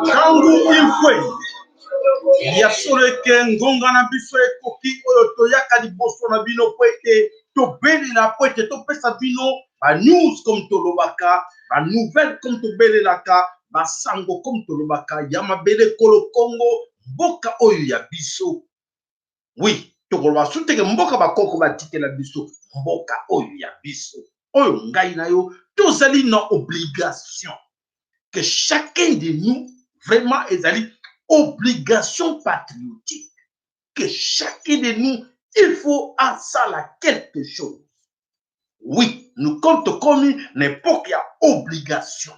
Tangu infwe ya solo ke ngonga na biso ekoki oyo toyaka liboso na bino po ete tobelela po ete topesa bino banews comme tolobaka banouvelle comme tobelelaka basango comme tolobaka ya mabele kolo Congo mboka oyo ya biso. Oui, tokoloba su teke mboka bakoko batikela biso mboka oyo ya biso oyo ngai na yo tozali na obligation que chacun de nous vraiment ezali obligation patriotique que chacun de nous il faut à ça quelque chose. Oui, nous comptons comme n'importe quelle obligation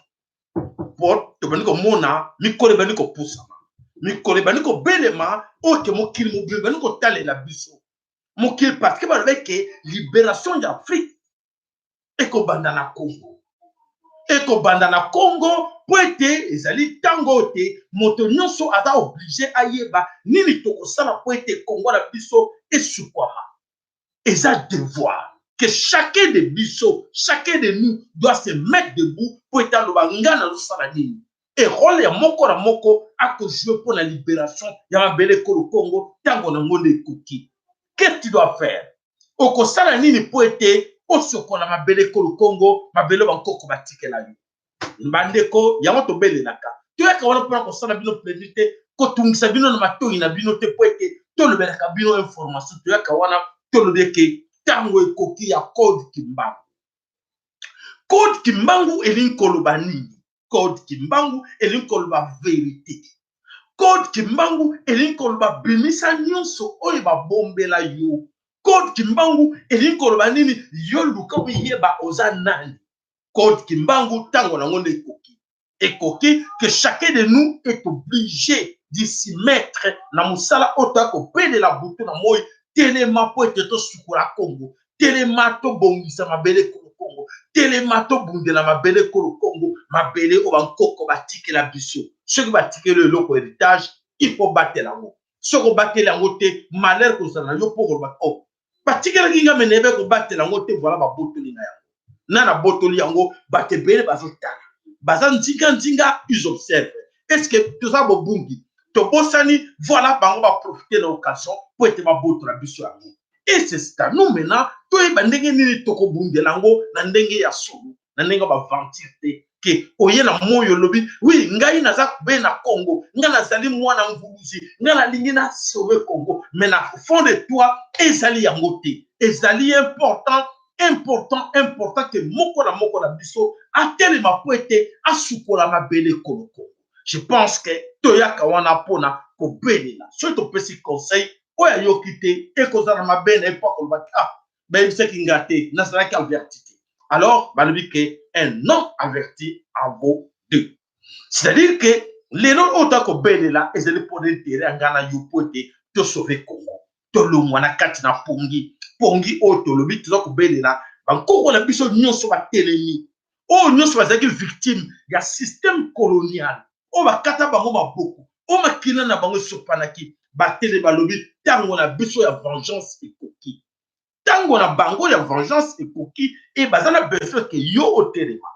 pour te venir comme mona mikole bani ko pusama mikole bani ko belema oke mokili mobile bani ko talela biso mokili parce que ba avec libération d'Afrique et ko banda na Congo eko banda na Congo po ete ezali tango te moto nyonso aza obligé ayeba nini tokosala po ete Congo na biso esukwama. Eza devoir que chacun de biso, chacun de nous doit se mettre debout pour ete aloba nga nazosala nini et rôle ya moko na moko akojouer pour la libération ya mabele kolo Congo tango na ngonde ekoki. Qu'est-ce que tu dois faire? Okosala nini po ete osokola mabele kolo Congo mabele bankoko batikela yo mbandeko yango tobelelaka toyaka wana mpona kosala bino plébiscite kotungisa bino na matoyi na bino te po ete tolobelaka bino information toyaka wana tolobeke tango ekoki ya code kimbangu. Code kimbangu elingi koloba nini? Code kimbangu elingi koloba vérité. Code kimbangu elingi koloba bimisa nyonso oyo babombela yo. Code kimbangu elingi koloba nini yo luka oyeba oza nani. Code kimbangu tango na ngonde ekoki. Ekoki que chacun de nous est obligé d'y s'y mettre na musala ota ko pele la butu na moyi telema po ete to sukula Congo. Telema to bongisa mabele kolo Congo. Telema to bundela mabele kolo Congo. Mabele o bankoko batike la biso. Ceux batike le loko héritage, il faut battre la ngo. Ceux qui battent la ngo te malheur ko sana yo pour battre. Oh. Batike la kinga menebe ko battre la ngo te voilà ba botoli na yango. Nana botoli yango batte bele bazotala. Bazan nzinga ils observent. Est-ce que tout ça bobungi? Tobosani voilà bango va profiter de l'occasion pour être ma botola biso yango. Et c'est ça. Nous maintenant, toi et bandenge nini toko bungelango na ndenge ya solo, na ndenge ba ventirte ke oye na moyo lobi. Oui, ngai naza be na Congo, nga nazali mwana mvuluzi, nga na lingi na sauver Congo, mais na fond de toi ezali yango te. Ezali important que moko na biso atelema po ete asukola mabele koloko. Je pense que toyaka wana pona ko belela. So to pesi conseil oya yokite e kozana mabene e pa ko bati ben c'est qui ngate na sala ka averti. Alors balobi que un non averti en vaut deux. C'est-à-dire que les non autant ko belela ezeli pour intérêt ngana yo pote to sauver Congo. To lo mwana kati na pongi o to lobi to ko belela bankoko na biso nyonso ba telemi. O nyonso bazaki victime ya système colonial. O bakata bango maboko. O makina na bango sopanaki. Batele balobi tango na biso ya vengeance ekoki. Tango na bango ya vengeance ekoki et bazana besoin que yo otelema.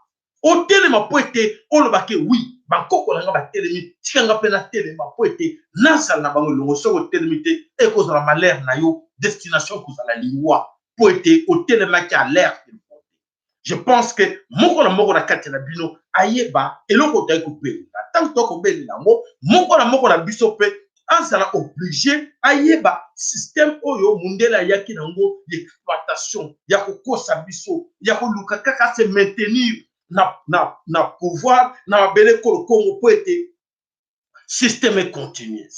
Otelema po ete olobake oui. Bankoko na nga batelemi tikanga pe na telema po ete nasala na bango longo so otelemi te e kozala malheur na yo destination kozala liwa po ete otelema ki à l'air. Je pense que moko na kati na bino ayeba eloko tayi ko pe. Tant to ko beli na moko na biso pe ansala obligé ayeba système oyo mundela yaki nango d'exploitation ya kokosa biso ya koluka kaka se maintenir na pouvoir na mabele kolo Congo po ete système est continué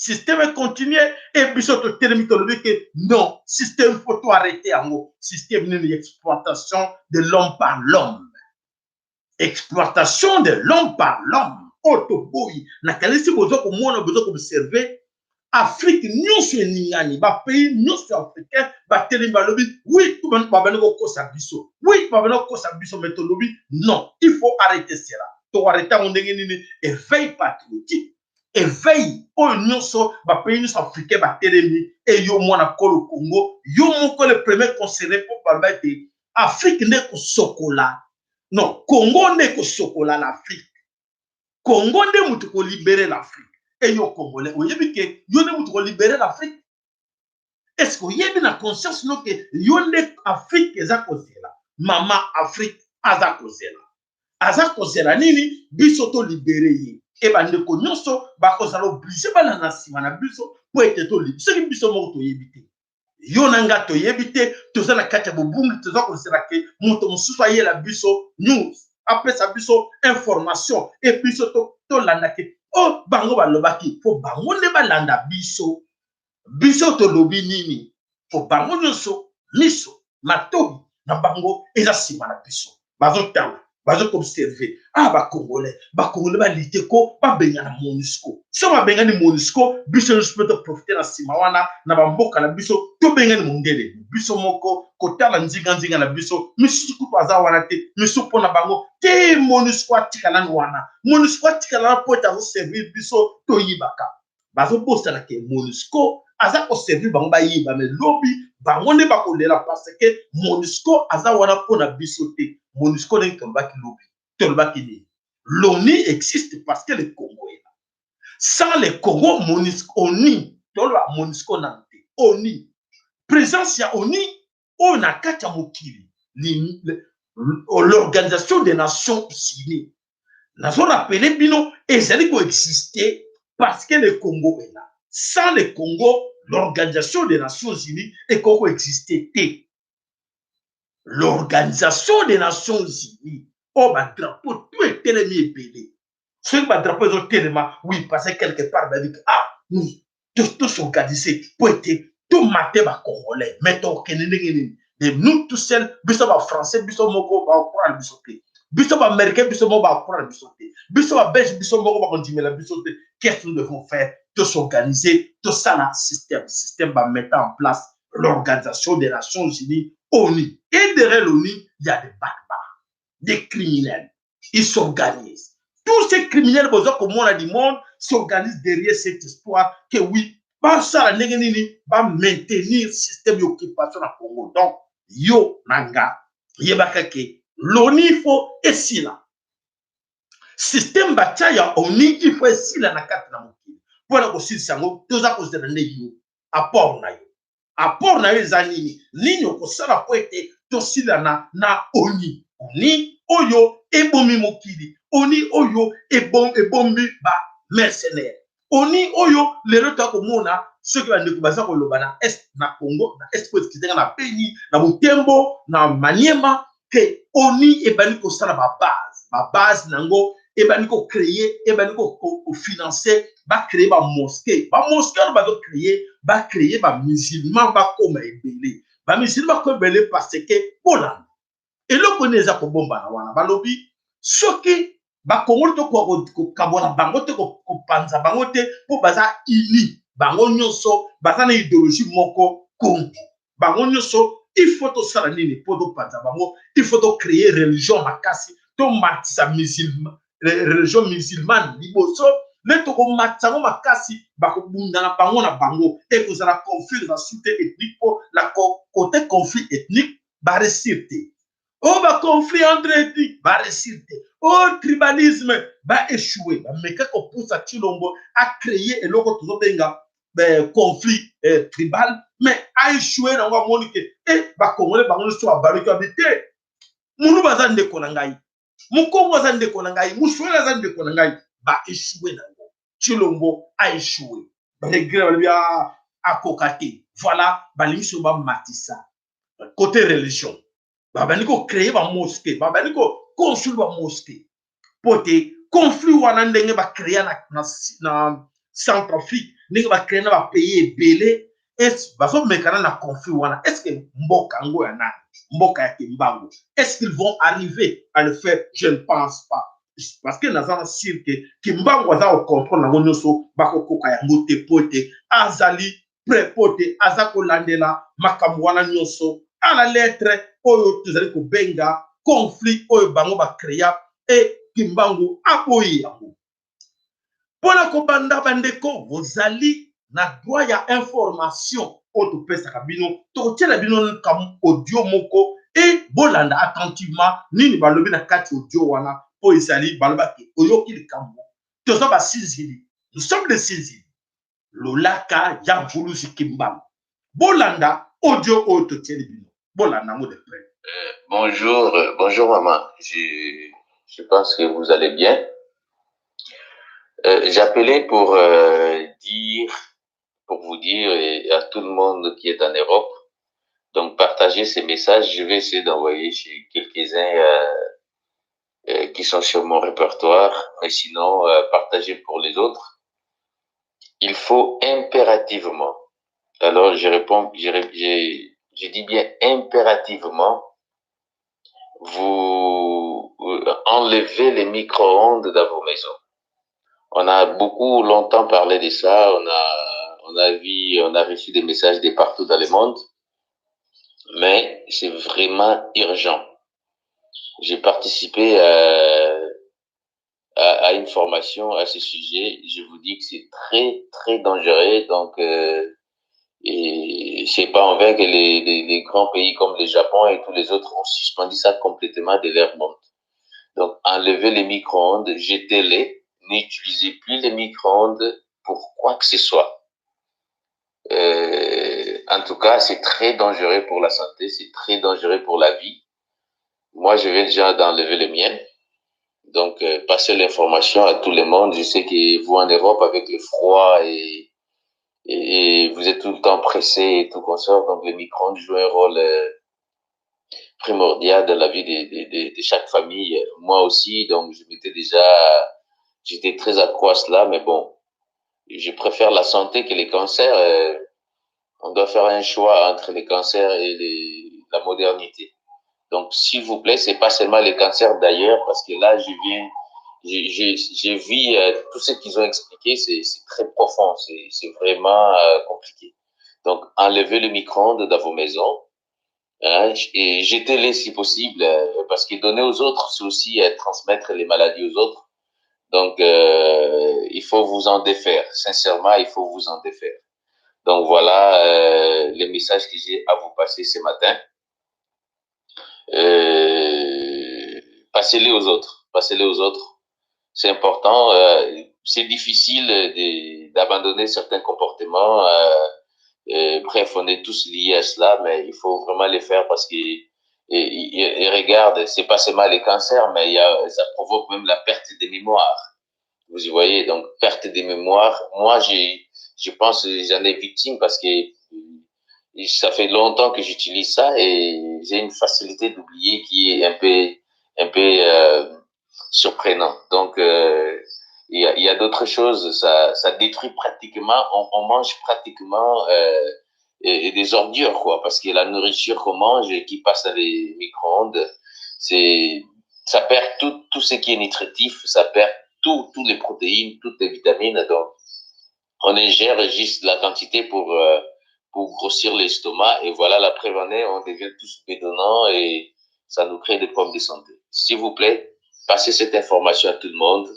et biso to telemi to lobi que non système faut tout arrêter yango système ni exploitation de l'homme par l'homme. Exploitation de l'homme par l'homme. otoboyi na kalisi bozo ko mona bozo ko observer Afrique nyonso eningani ba pays nyonso africain ba teli balobi oui tout ban ba banoko kosa biso oui ba banoko kosa biso mais tolobi non il faut arrêter cela to arrêter on ndenge nini éveil patriotique éveil oyo nyonso ba pays nyonso africain ba telemi et yo mwana kolo Congo yo moko le premier concerné pour parler de Afrique nde ko sokola non Congo nde ko sokola l'Afrique Congo nde mutu ko libérer l'Afrique et yo Congolais oyebi ke yo nde mutu ko libérer l'Afrique est-ce que oyebi na conscience no ke yo nde Afrique eza kozela mama Afrique aza kozela nini biso to libérer ye e bandeko nyonso bakozala obligé balanda nsima na biso po ete to libérer soki biso moko toyebi te yo na nga toyebi te toza na kati ya bobungi toza kozela ke moto mosusu ayela biso news apesa biso information e biso tolanda ke o bango balobaki po bango nde balanda biso tolobi nini po bango nyonso miso matoyi na bango eza nsima na biso bazotanga bazo-observer bakongolais balite ko babenga na MONUSCO so babengani MONUSCO biso nyonso mpe toprofite na nsima wana na bamboka na biso tobengani mondele biso moko kotala nzinga na biso misusu kutu aza wana te misusu mpo na bango te MONUSCO atikalani wana MONUSCO atikalana po ete azoservir biso toyibaka bazobosana ke MONUSCO aza koservir bango bayiba me lobi bango nde bakolela parce que MONUSCO aza wana mpo na biso te MONUSCO n'est pas qui l'ONU existe parce que le Congo est là. Sans le Congo, ONU, MONUSCO n'a pas. ONU. Présence ya ONU, on a quatre mokili. L'Organisation des Nations Unies. Nous avons appelé Bino et ça dit exister parce que le Congo est là. Sans le Congo, l'Organisation des Nations Unies et Congo existait. L'Organisation des Nations Unies, bah drapeau, tout est tellement épelé. Ce que drapeau est tellement, oui, parce que quelque part, nous, tous s'organiser pour être tout maté, Congolais, mettons, nous tous seuls, biso ba français, biso moko, ba okura biso te. Biso ba américain, biso moko, ba okura biso te. Biso ba belge, biso moko, ba continuer la biso te. Qu'est-ce que nous devons faire? Tous s'organiser, tout ça, là, système va mettre en place l'Organisation des Nations Unies, ONU. Et derrière l'ONU, il y a des barbares, des criminels. Ils s'organisent. Tous ces criminels, comme on a dit, monde s'organisent derrière cette histoire que oui, pas ça, va maintenir le système d'occupation au Congo. Donc, yo, nanga, yebakake, l'ONU, il faut essayer là. Système bataille, ONU, il faut essayer là, na kati na mokili. Pour aussi, c'est un peu, tous à cause de l'année, apport na yo. Apport na yo zanini nini okosala po ete tosila na ONU oyo ebomi mokili ONU oyo ebombi ba mercenaire ONU oyo lelo tokomona soki bandeko baza koloba na est na Congo na est koekizenga na Beni na Butembo na Maniema ke ONU ebandi kosala ba base nango ebandi ko créer ebandi ko financer ba créer ba mosquée bazo créer ba musulman ba koma ebele ba musulman ko ebele parce que Hollande et le connaît ko bomba na wana balobi soki ba Congo to ko kabona bango te ko panza bango te po baza uni bango nyonso baza na idéologie moko Congo bango nyonso il faut to sala nini po to panza bango il faut to créer religion makasi to matisa musulman religion musulmane liboso le toko matsango makasi bakobunda na bango et vous allez conflit dans soute ethnique pour la côté conflit ethnique ba resirte ba conflit entre ethnique ba resirte tribalisme ba échouer ba meka ko poussa Chilombo a créer et loko tozo benga conflit tribal mais a échoué na wa monike ba congolais bango so ba barika bité munu bazande ko na ngai Mukongo za ndeko na ngai, Mushwela za ndeko na ngai, ba échoué nango. Chilombo a échoué. Regret balibia a kokate. Voilà, balimiso ba matissa. Côté religion. Ba baniko créer ba mosquée, ba baniko construire ba mosquée. Pote conflit wana ndenge ba créer na Centrafrique, ndenge ba créer na ba pays belé. Est baso mekana na conflit wana. Est-ce que mboka ngo ya nani? Mboka ya Kimbangu. Est-ce qu'ils vont arriver à le faire? Je ne pense pas. parce que nazana sûr que kimbango aza comprendre nango nyonso bakokoka yango te po ete azali prêt po ete aza kolandela makambo wana nyonso ala lettre oyo tozali kobenga conflit oyo bango bacréa e kimbangu aboyi yango mpona kobanda bandeko bozali na droit ya information oyo topesaka bino tokotiela bino kam audio moko e bolanda attentivement nini balobi na kati audio wana oyo ezali balobaki oyoki likambo toza basinzili nous sommes des sinzili lolaka ya vulusi kimbangu bolanda audio oyo totieli bino bolanda yango de près. Bonjour maman, je pense que vous allez bien. J'appelais pour vous dire et à tout le monde qui est en Europe, donc partagez ces messages. Je vais essayer d'envoyer chez quelques-uns qui sont sur mon répertoire, mais sinon partagez pour les autres. Il faut impérativement, alors je réponds, je dis bien impérativement, vous enlevez les micro-ondes dans vos maisons. On a beaucoup longtemps parlé de ça, on a reçu des messages de partout dans le monde, mais c'est vraiment urgent. J'ai participé à une formation à ce sujet. Je vous dis que c'est très, très dangereux. Donc, et c'est pas en vain que les grands pays comme le Japon et tous les autres ont suspendu ça complètement de leur monde. Donc, enlevez les micro-ondes, jetez-les, n'utilisez plus les micro-ondes pour quoi que ce soit. En tout cas, c'est très dangereux pour la santé, c'est très dangereux pour la vie. Moi, je viens déjà d'enlever les miennes. Donc, passez l'information à tout le monde. Je sais que vous, en Europe, avec le froid et vous êtes tout le temps pressé et tout consort. Donc, les micro-ondes jouent un rôle primordial dans la vie de chaque famille. Moi aussi, donc, j'étais très accro à cela, mais bon, je préfère la santé que les cancers. On doit faire un choix entre les cancers et la modernité. Donc, s'il vous plaît, c'est pas seulement les cancers d'ailleurs, parce que là, j'ai vu tout ce qu'ils ont expliqué, c'est très profond, c'est vraiment compliqué. Donc, enlevez le micro-ondes dans vos maisons, hein, et jetez-les si possible, parce que donner aux autres, c'est aussi transmettre les maladies aux autres. Donc, il faut vous en défaire. Sincèrement, il faut vous en défaire. Donc, voilà les messages que j'ai à vous passer ce matin. Passez-les aux autres. Passez-les aux autres. C'est important. C'est difficile d'abandonner certains comportements. Bref, on est tous liés à cela, mais il faut vraiment les faire parce que et regarde, c'est pas seulement les cancers, mais ça provoque même la perte de mémoire. Vous y voyez, donc perte de mémoire. Moi, je pense que j'en ai victime parce que ça fait longtemps que j'utilise ça et j'ai une facilité d'oublier qui est un peu surprenant. Donc, il y a d'autres choses. Ça détruit pratiquement. On mange pratiquement et des ordures, quoi, parce que la nourriture qu'on mange et qui passe dans les micro-ondes, ça perd tout ce qui est nutritif, ça perd toutes les protéines, toutes les vitamines. Donc, on ingère juste la quantité pour grossir l'estomac et voilà, la prévenir, on devient tous bédonnants et ça nous crée des problèmes de santé. S'il vous plaît, passez cette information à tout le monde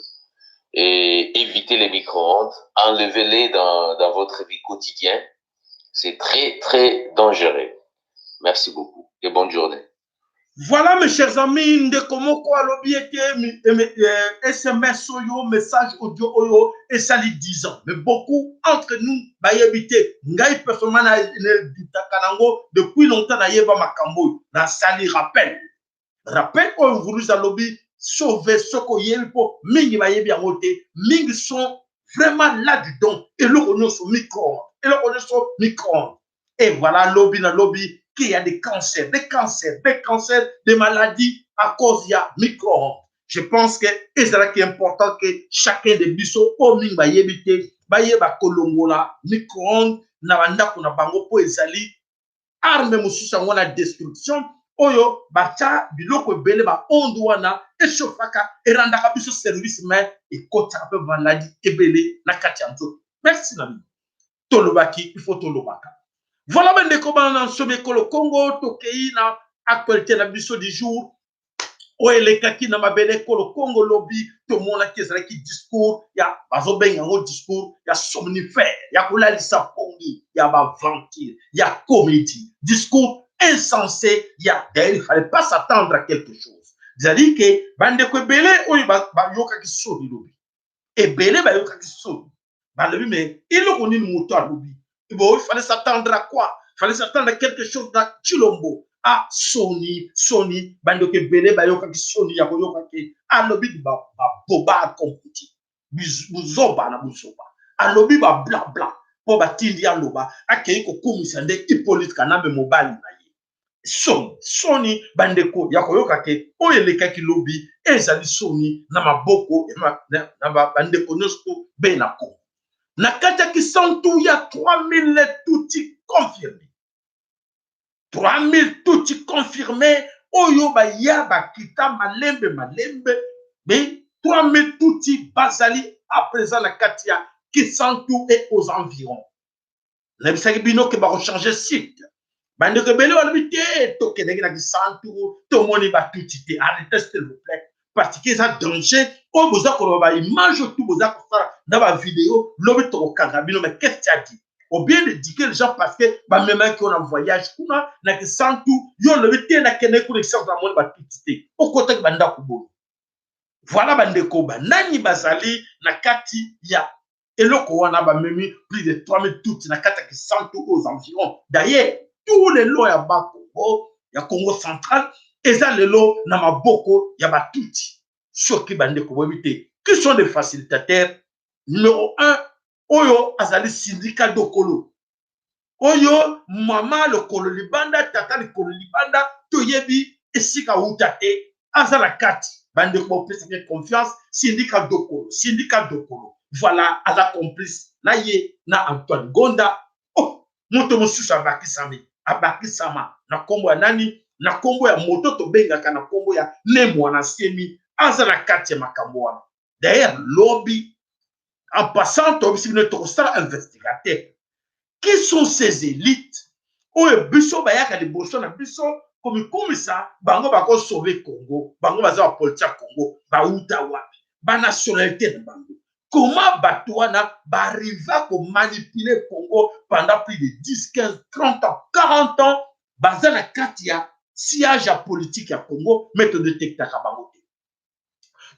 et évitez les micro-ondes, enlevez-les dans votre vie quotidienne. C'est très, très dangereux. Merci beaucoup et bonne journée. Voilà mes chers amis, ndekomoko alobi ete SMS oyo, message audio oyo, et ça les 10 ans. Mais beaucoup entre nous, bayebite, ngai personnellement na kanango depuis longtemps na yeba makambo, na sali rappel. Rappel oyo vulu alobi sauver soko yelpo mingi bayebi yango te, mingi sont vraiment là du don et le connaissent son micro. Et voilà lobby na lobby qu'il y a des cancers, des maladies à cause de micro-ondes. Je pense que c'est important que chacun des bisous au mingi bayebite, bayeba kolongola micro-ondes na banda kuna bango po ezali arme mususa ngona destruction oyo bacha biloko ebele ba ondo wana echofaka erandaka biso service mais ekotaka pe maladie ebele na kati ya nzoto. Merci na bino. Tolobaki il faut tolobaka. Voilà bandeko bana nsome kolo Congo tokei na actualité na biso du jour. Oelekaki na mabele kolo Congo lobby tomonaki ezalaki discours ya bazobenga yango discours ya somnifère ya kolalisa pongi ya baventure ya comédie discours insensé ya d'ailleurs il fallait pas s'attendre à quelque chose. C'est-à-dire que bandeko ebele oyo bayokaki soni lobby ebele bayokaki soni balobi mais iloko nini moto alobi bon il fallait s'attendre à quoi? Il fallait s'attendre à quelque chose dans Chilombo. Ah, Sony, bandeko ebele bayokaki Sony ya koyokaki alobi ba boba kompiti buzoba na buzoba alobi ba bla bla po batindi aloba akei kokumisa nde Hippolyte Kanambe mobali na ye Sony bandeko ya koyokaki oyo elekaki lobi ezali Sony na maboko na bandeko nyonso be na Congo na kati ya kisantu ya 3000 tuti confirmé 3000 tuti confirmé oyo baya bakita malembe mais 3000 tuti bazali à présent la kati ya kisantu et aux environs nabisaki bino ke bakochanger site bandeko ebele balobi te tokendeki na kisantu tomoni batuti te arrêtez s'il vous plaît parce que eza danger oyo boza koloba baimage tout boza kosala na bavideo lobi tokokanga bino mais qu'est-ce que tu as dit ou bien d'éduquer les gens parce que même qui ont un voyage kuna na kisantu yo lobi te na kende kuna kisantu na moni batuti te okota ki banda kubo voilà bandeko banani bazali na kati ya eloko wana bamemi plus de 3000 tuti na kati ya kisantu aux environs d'ailleurs tous les lots ya Bakongo ya Congo central eza lelo na maboko ya batuti soki bandeko boyebi te qui sont des facilitateurs numéro 1 oyo azali syndicat dokolo oyo mama lokolo libanda tata lokolo libanda toyebi esika uta te azala kati bandeko bopesaki confiance syndicat dokolo voilà aza complice na ye na Antoine Gonda oh moto mosusu abakisama na kombo ya nani na kombo ya moto tobengaka na kombo ya Nemwana Semi aza na kati ya makambo wana d'ailleurs lobby en passant tobisi bino tokosala investigateur qui sont ces élites oyo biso bayaka liboso na biso komikumisa bango bakosauve Congo bango baza bapoliti ya Congo bauta wapi banationalité na bango comment bato wana baarriva komanipuler Congo pendant plus de 10, 15, 30 ans, 40 ans baza na kati ya siège ya politique ya Congo mais todetectaka bango te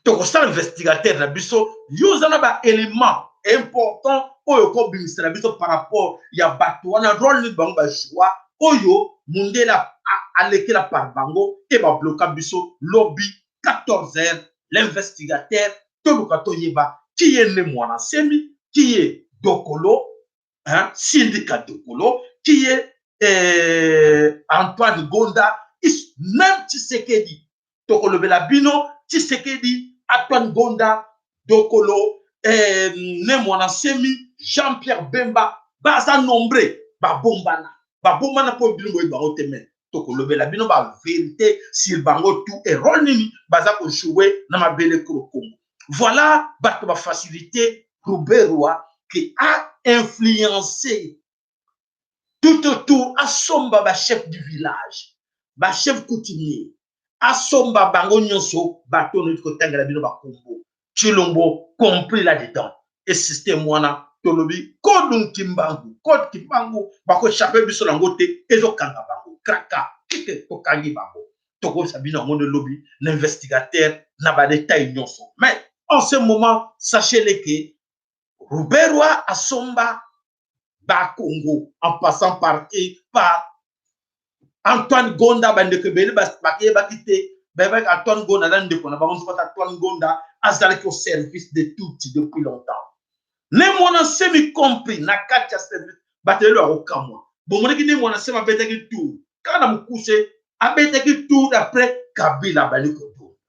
tokosala investigateur na biso yoza na baélément important oyo kobimisa na biso par rapport ya bato wana role nini bango bajwa oyo mundela alekela par bango e babloka biso lobby 14h l'investigateur toluka toyeba qui est Nemwana Semi, qui est Dokolo, hein, syndicat Dokolo, qui est Antoine Gonda, même Tshisekedi, Tokolo Belabino, Tshisekedi, Antoine Gonda, Dokolo, Nemwana Semi, Jean-Pierre Bemba, baza nombré, babombana po bilongo barotemen. Tokolo Belabino ba vérité sur bango tout et ronini baza ko jouer na mabele Congo. Voilà la facilité Rouberwa qui a influencé tout autour à Somba, ba chef du village, ba chef coutumier, à Somba bango nyonso bato notre côté ngala bino ba Congo. Chilombo compris là-dedans. Et système wana tolobi kodun kimbangu, kod kimbangu bako chaper biso langote ezo kanga bango, kraka, kike to kangi bango. Toko sabina monde lobby, l'investigateur n'a pas détail nyonso. Mais en ce moment, sachez-le que Rouberwa Asomba ba Congo, en passant par Antoine Gonda, Bandekebele, Antoine Gonda, Antoine Gonda, Azalek au service de tout depuis longtemps. Nemwana Semi compris, na katia service, batelo a aucun mois. Bon, mon équipe, Nemwana Semi a bété tout. Quand on a couché, a bété tout d'après Kabila Balikoto.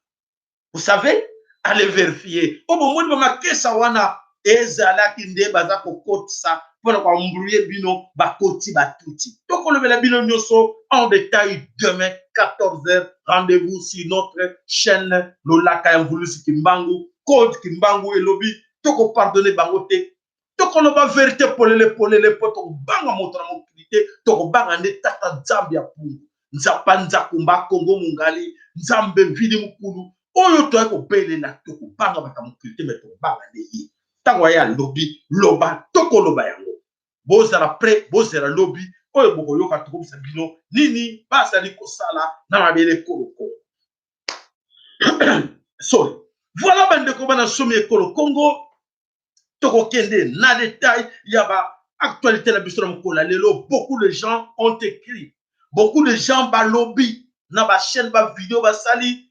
Vous savez? Allez vérifier. Au moment où ma kesa wana ezala kinde baza kokotisa pour embrouiller bino bakoti batuti. Donc on le met bino nyoso en détail demain 14h. Rendez-vous sur notre chaîne Lolaka Mvulusi Kimbangu, Code Kimbangu et Lobby. Toko pardonner bangote. Toko no ba vérité polele poto banga motra mokilité. Toko banga ne tata Zambia pungu. Nzapa nzakumba Kongo mungali. Nzambe vidi mukulu. Oyo to ko bele na toko banga bata mokilité mais toko banga ne yi. Tango ya lobby loba toko loba yango. Bozala prêt, bozala lobby. Oyo boko yoka toko bisabino nini basali kosala na mabele koloko. Sorry. Voilà bandeko bana somi ekolo Congo. Toko kende na détail yaba actualité la biso na mokola lelo beaucoup de gens ont écrit. Beaucoup de gens ba lobby na ba chaîne ba vidéo ba sali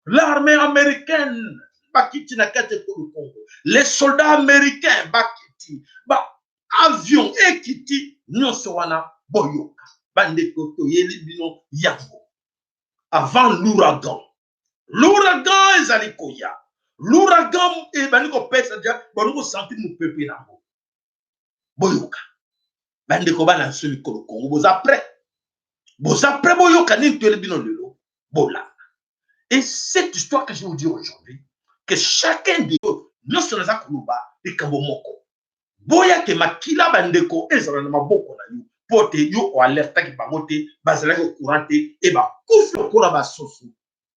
l'armée américaine bakiti na kate ekolo Congo. Les soldats américains bakiti ba avion ekiti nyonso wana boyoka. Bandeko to yeli bino yango. Avant l'ouragan. L'ouragan ezali koya. L'ouragan et baniko pesa dia baniko sentir mon peuple nango. Boyoka. Bandeko bana soli kolo Congo boza prêt. Boza prêt boyoka ni tole bino lelo. Bola. Et cette histoire que je vous dis aujourd'hui que chacun de nous non seulement za kuluba et kambo moko. Boya ke makila bandeko ezala na maboko na yo. Pote yo o alerta ki bangote bazala ko courante et ba kufu ko na basoso.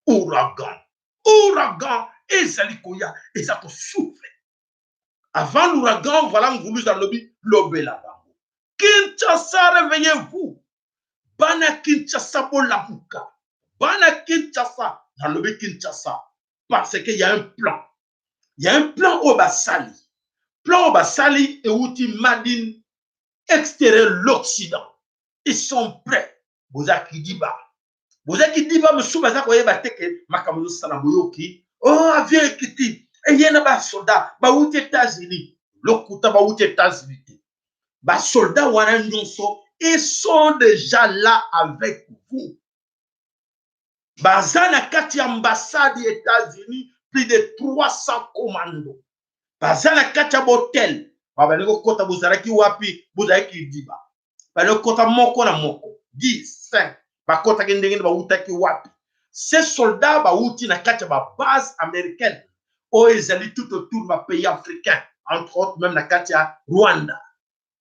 Ouragan. Ouragan ezali koya ezako souffle. Avant l'ouragan, voilà Mvulu dans lobby lobela bango. Kinshasa, réveillez-vous. Bana Kinshasa bolabuka. Bana Kinshasa dans lobby Kinshasa parce qu'il y a un plan. Il y a un plan au Basali. Plan au Basali et outil Madine extérieur l'Occident. Ils sont prêts. Bozaki Diba. Bozaki Diba monsieur bazako yeba teke makamuzo sana boyoki. Oh avion ekiti. Et il y a des soldats, aux États-Unis, l'Okuta aux États-Unis, les soldats ils sont déjà là avec vous. Bazana kati ambassade des États-Unis, plus de 300 commandos. Bazana kati hôtel, babaneko kota buzaraki wapi, buzaraki diba. Babaneko kota moko na moko, 10, 5, bakota kendenge ba utaki wapi. Ces soldats ba uti na kati ba base américaine. Ils allaient tout autour des pays africains, entre autres même la Katia Rwanda.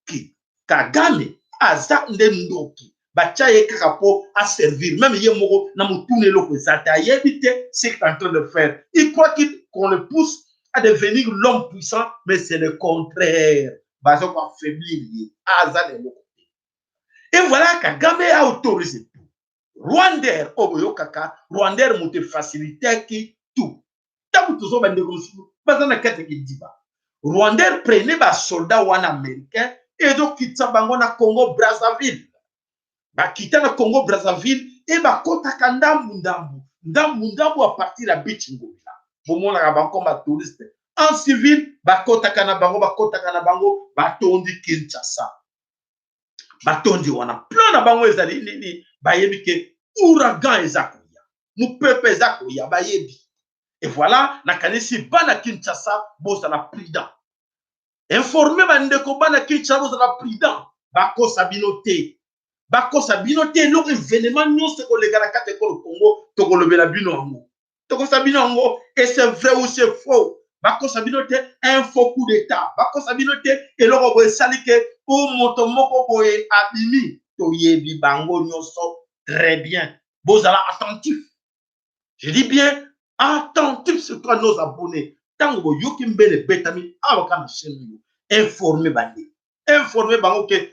Qui Kagame, Aza Ndendoki, Bachaye Kakapo à servir, même Yemoro, Namoutune Lokozata, il évite ce qu'il est en train de faire. Il croit qu'on le pousse à devenir l'homme puissant, mais c'est le contraire. Bazo va faiblir, Aza Ndendoki. Et voilà, Kagame a autorisé tout. Rwanda, Oboyo Kaka, Rwanda m'a facilité qui tout. Rwanda prenait des soldats américains et donc quitta bango na Congo Brazzaville. Ba quitta na Congo Brazzaville et ba kota kandambu ndambu à partir de Bichingobila. Bomona ka banko ba touriste. En civil ba kota kana bango ba tondi Kinshasa. Ba tondi wana plan na bango ezali nini ba yebi ke ouragan ezakoya. Mu pepe ezakoya ba yebi. Et voilà, nakanisi bana Kinshasa boza la prudent. Informé bandeko bana Kinshasa boza la prudent. Bako sabinote. Bako sabinote lo événement nyonso ko legala kate ko Congo to ko lobela bino ngo. To ko sabino ngo et c'est vrai ou c'est faux. Bako sabinote un faux coup d'état. Bako sabinote et lo ko salike o moto moko boye abimi to yebi bango nyonso très bien. Boza la attentif. Je dis bien attentif sur toi, nos abonnés. Tant que vous avez betami, informez bandi. Informez bango que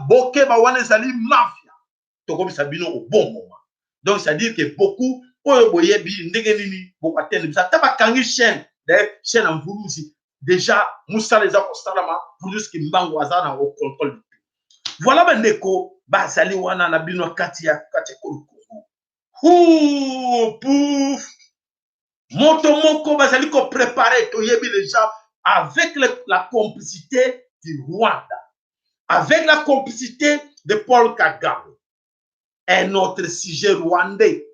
boke ba wane zali mafia. To comme ça bino au bon moment. Donc ça veut dire que beaucoup oyo boye bi ndenge nini bo atteindre ça taba kangi chaîne en Mvulusi. Déjà Moussa les a constamment Mvulusi ki mbango azana au contrôle. Voilà bandeko ba zali wana na bino kati ko pouf. Motomoko bazali ko préparer to yebi les gens avec la complicité du Rwanda, avec la complicité de Paul Kagame, un autre sujet rwandais.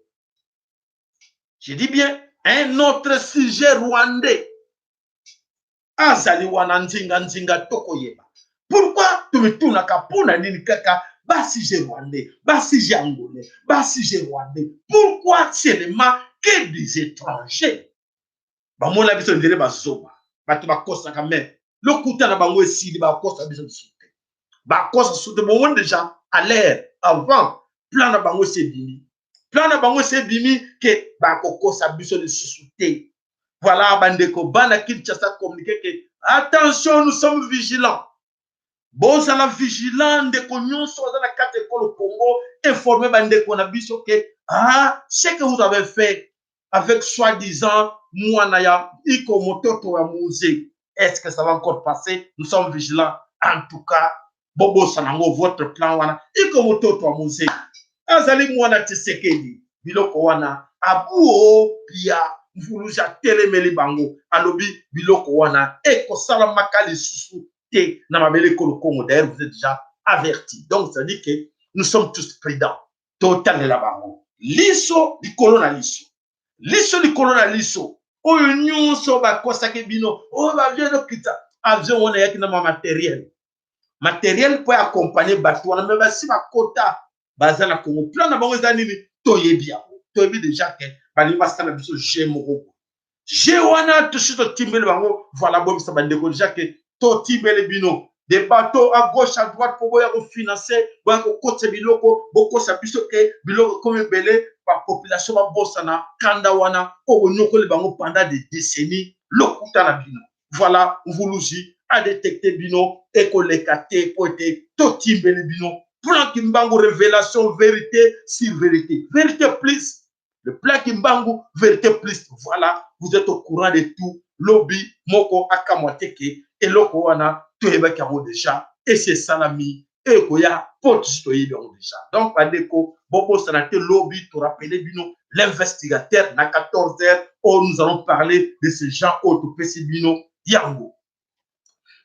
Je dis bien un autre sujet rwandais. Azali wana nzinga tokoyeba. Pourquoi tu me tournes à Kapona Ninikaka, Bassi Rwandais, Bassi Angolais, Bassi Rwandais? Pourquoi seulement que des étrangers? Bah, mon avis, c'est de Bazoba. Bah, tu vas costa quand même. Le coup de la bango ici, il va costa besoin de soutenir. Bah, costa soutenir. Bon, déjà, à l'air, avant, plan de bango c'est bimi. Plan de bango c'est bimi que, bah, costa besoin de soutenir. Voilà, Bandeko, Bana Kinshasa communiqué que, attention, nous sommes vigilants. Bon, ça la vigilant de cognon soit dans la carte école au Congo, informé Bandeko Nabiso que, ah, ce que vous avez fait avec soi-disant Mouanaya, Ikomoto Toamouze, est-ce que ça va encore passer? Nous sommes vigilants. En tout cas, Bobo Sanango, votre plan, wana, Ikomoto Toamouze, Azali Mouana Tisekedi, Biloko wana, Abuo, Pia, Mfuluja Telemeli Bango, Alobi, Biloko wana, Eko Salamakali Susu, na mabele ko le Congo. D'ailleurs, vous êtes déjà avertis. Donc, ça dit que nous sommes tous prudents. Total de la bango. Liso, di colonna liso. Liso, di colonna liso. O union so ba kosake bino. O ba viens kita. Avion on est na matériel. Matériel pour accompagner bateau. On a même si ma quota. Bazana Congo. Plan na bango zanini. Toyebi. Toyebi déjà que. Bani basta na biso jemoro. Jewana, tout suite timbele bango. Voilà, bon, ça va déjà que. Toti Belebino, des bateaux à gauche, à droite pour financer, pour côté biloko, beaucoup ça puisse que biloko comme belé par population à Bossana, Kandawana, au Nyoko le bango pendant des décennies, l'Okutana Bino. Voilà, vous l'ouzi, à détecter Bino, écolekate, poété, Toti Belebino, plan Kimbango, révélation, vérité sur vérité. Vérité plus, le plan Kimbango, vérité plus. Voilà, vous êtes au courant de tout. Lobby, Moko, Akamwateke, et loko wana toyeba kango déjà et c'est salami et koya pote toyebi yango déjà. Donc bandeko bobo sanate lobby to rappeler bino l'investigateur na 14h où nous allons parler de ces gens auto pesi bino yango.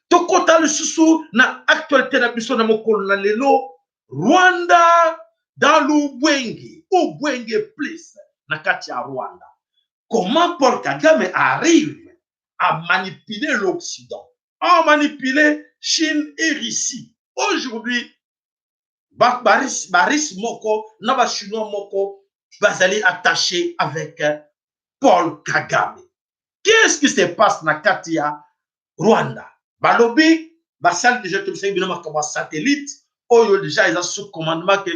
To kota le susu na actualité na biso na mokolo na lelo Rwanda dans l'Ubwenge ou Bwenge plus na kati ya Rwanda. Comment Paul Kagame arrive à manipuler l'Occident, à manipuler Chine et Russie. Aujourd'hui, Baris Moko, Naba Chinois Moko, bazali attaché avec Paul Kagame. Qu'est-ce qui se passe dans Katia, Rwanda? Balobi, basal déjà tout ça, bien comme satellite, oh déjà ils ont sous commandement que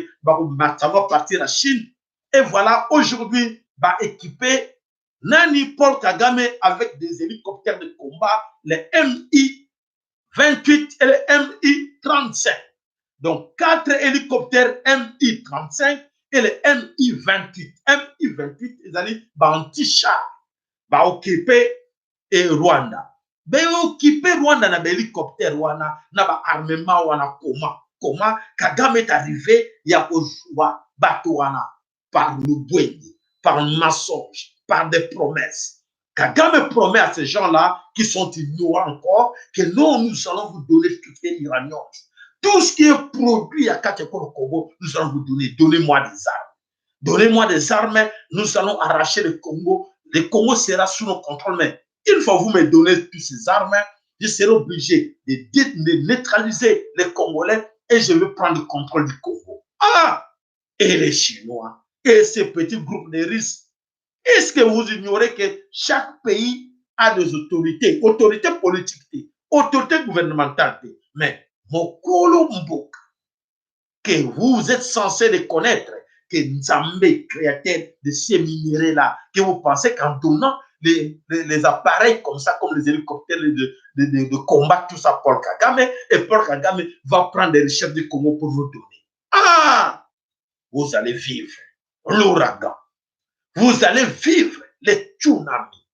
ça va partir à Chine. Et voilà, aujourd'hui, équipé Nani Paul Kagame avec des hélicoptères de combat, les Mi-28 et les Mi-35. Donc, 4 hélicoptères Mi-35 et les Mi-28. Mi-28, ils allaient anti-char, occuper Rwanda. Occuper Rwanda na hélicoptère wana, na armement wana comment Kagame est arrivé, il y a joué bateau wana par le Bwenge, par le mensonge, par des promesses. Kagame promet à ces gens-là qui sont ignorants encore que non, nous allons vous donner tout ce qui est iranien. Tout ce qui est produit à Katekoro Congo, nous allons vous donner. Donnez-moi des armes. Donnez-moi des armes, nous allons arracher le Congo. Le Congo sera sous nos contrôles. Mais une fois que vous me donnez toutes ces armes, je serai obligé de neutraliser les Congolais et je vais prendre le contrôle du Congo. Ah! Et les Chinois, et ces petits groupes de risques. Est-ce que vous ignorez que chaque pays a des autorités, autorités politiques, autorités gouvernementales, mais Mokolo Mboka, que vous êtes censé les connaître, que Nzambe, créateur de ces minéraux-là, que vous pensez qu'en donnant les appareils comme ça, comme les hélicoptères de combat, tout ça, Paul Kagame, et Paul Kagame va prendre les richesses du Congo pour vous donner. Ah! Vous allez vivre l'ouragan. Vous allez vivre les tsunamis.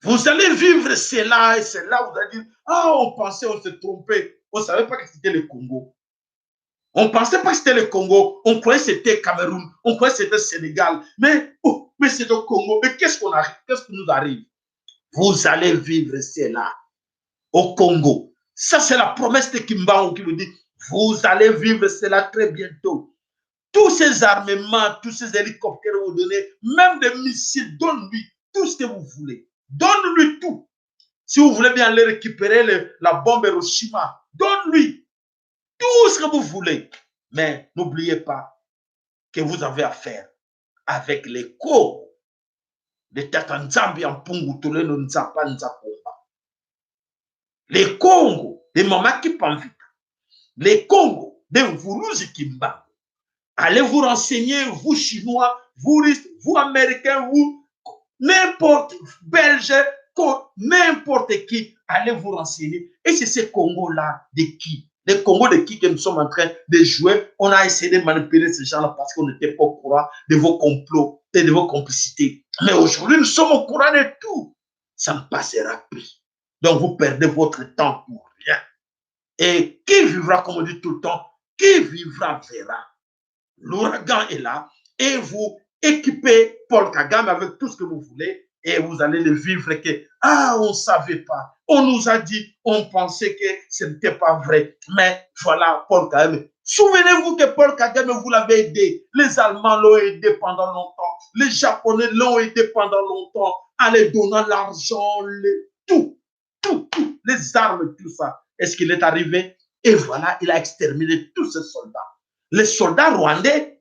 Vous allez vivre cela et cela. Vous allez dire, ah, on pensait, on s'est trompé. On ne savait pas que c'était le Congo. On ne pensait pas que c'était le Congo. On croyait que c'était Cameroun. On croyait que c'était Sénégal. Mais c'est le Congo. Mais qu'est-ce qu'on arrive? Qu'est-ce qui nous arrive? Vous allez vivre cela au Congo. Ça, c'est la promesse de Kimbangu qui nous dit, vous allez vivre cela très bientôt. Tous ces armements, tous ces hélicoptères vous donnez, même des missiles, donne-lui tout ce que vous voulez. Donne-lui tout. Si vous voulez bien aller récupérer la bombe Hiroshima, donne-lui tout ce que vous voulez. Mais n'oubliez pas que vous avez affaire avec les Congo. Les Tatanzambi en Pungu, tous les Nzapa Nzakomba. Les Congo, des Mamaki Panvita. Les Congo, des Vuruzi Kimba. Allez vous renseigner, vous Chinois, vous Russes, vous Américains, vous n'importe Belge, n'importe qui, allez vous renseigner. Et c'est ces Congos-là de qui? Les Congos de qui que nous sommes en train de jouer. On a essayé de manipuler ces gens-là parce qu'on n'était pas au courant de vos complots et de vos complicités. Mais aujourd'hui, nous sommes au courant de tout. Ça me passera plus. Donc, vous perdez votre temps pour rien. Et qui vivra, comme on dit tout le temps, qui vivra verra. L'ouragan est là et vous équipez Paul Kagame avec tout ce que vous voulez et vous allez le vivre que, on ne savait pas, on nous a dit, on pensait que ce n'était pas vrai, mais voilà Paul Kagame. Souvenez-vous que Paul Kagame, vous l'avez aidé, les Allemands l'ont aidé pendant longtemps, les Japonais l'ont aidé pendant longtemps, en les donnant l'argent, tout, les armes, tout ça. Est-ce qu'il est arrivé? Et voilà, il a exterminé tous ces soldats. Les soldats rwandais,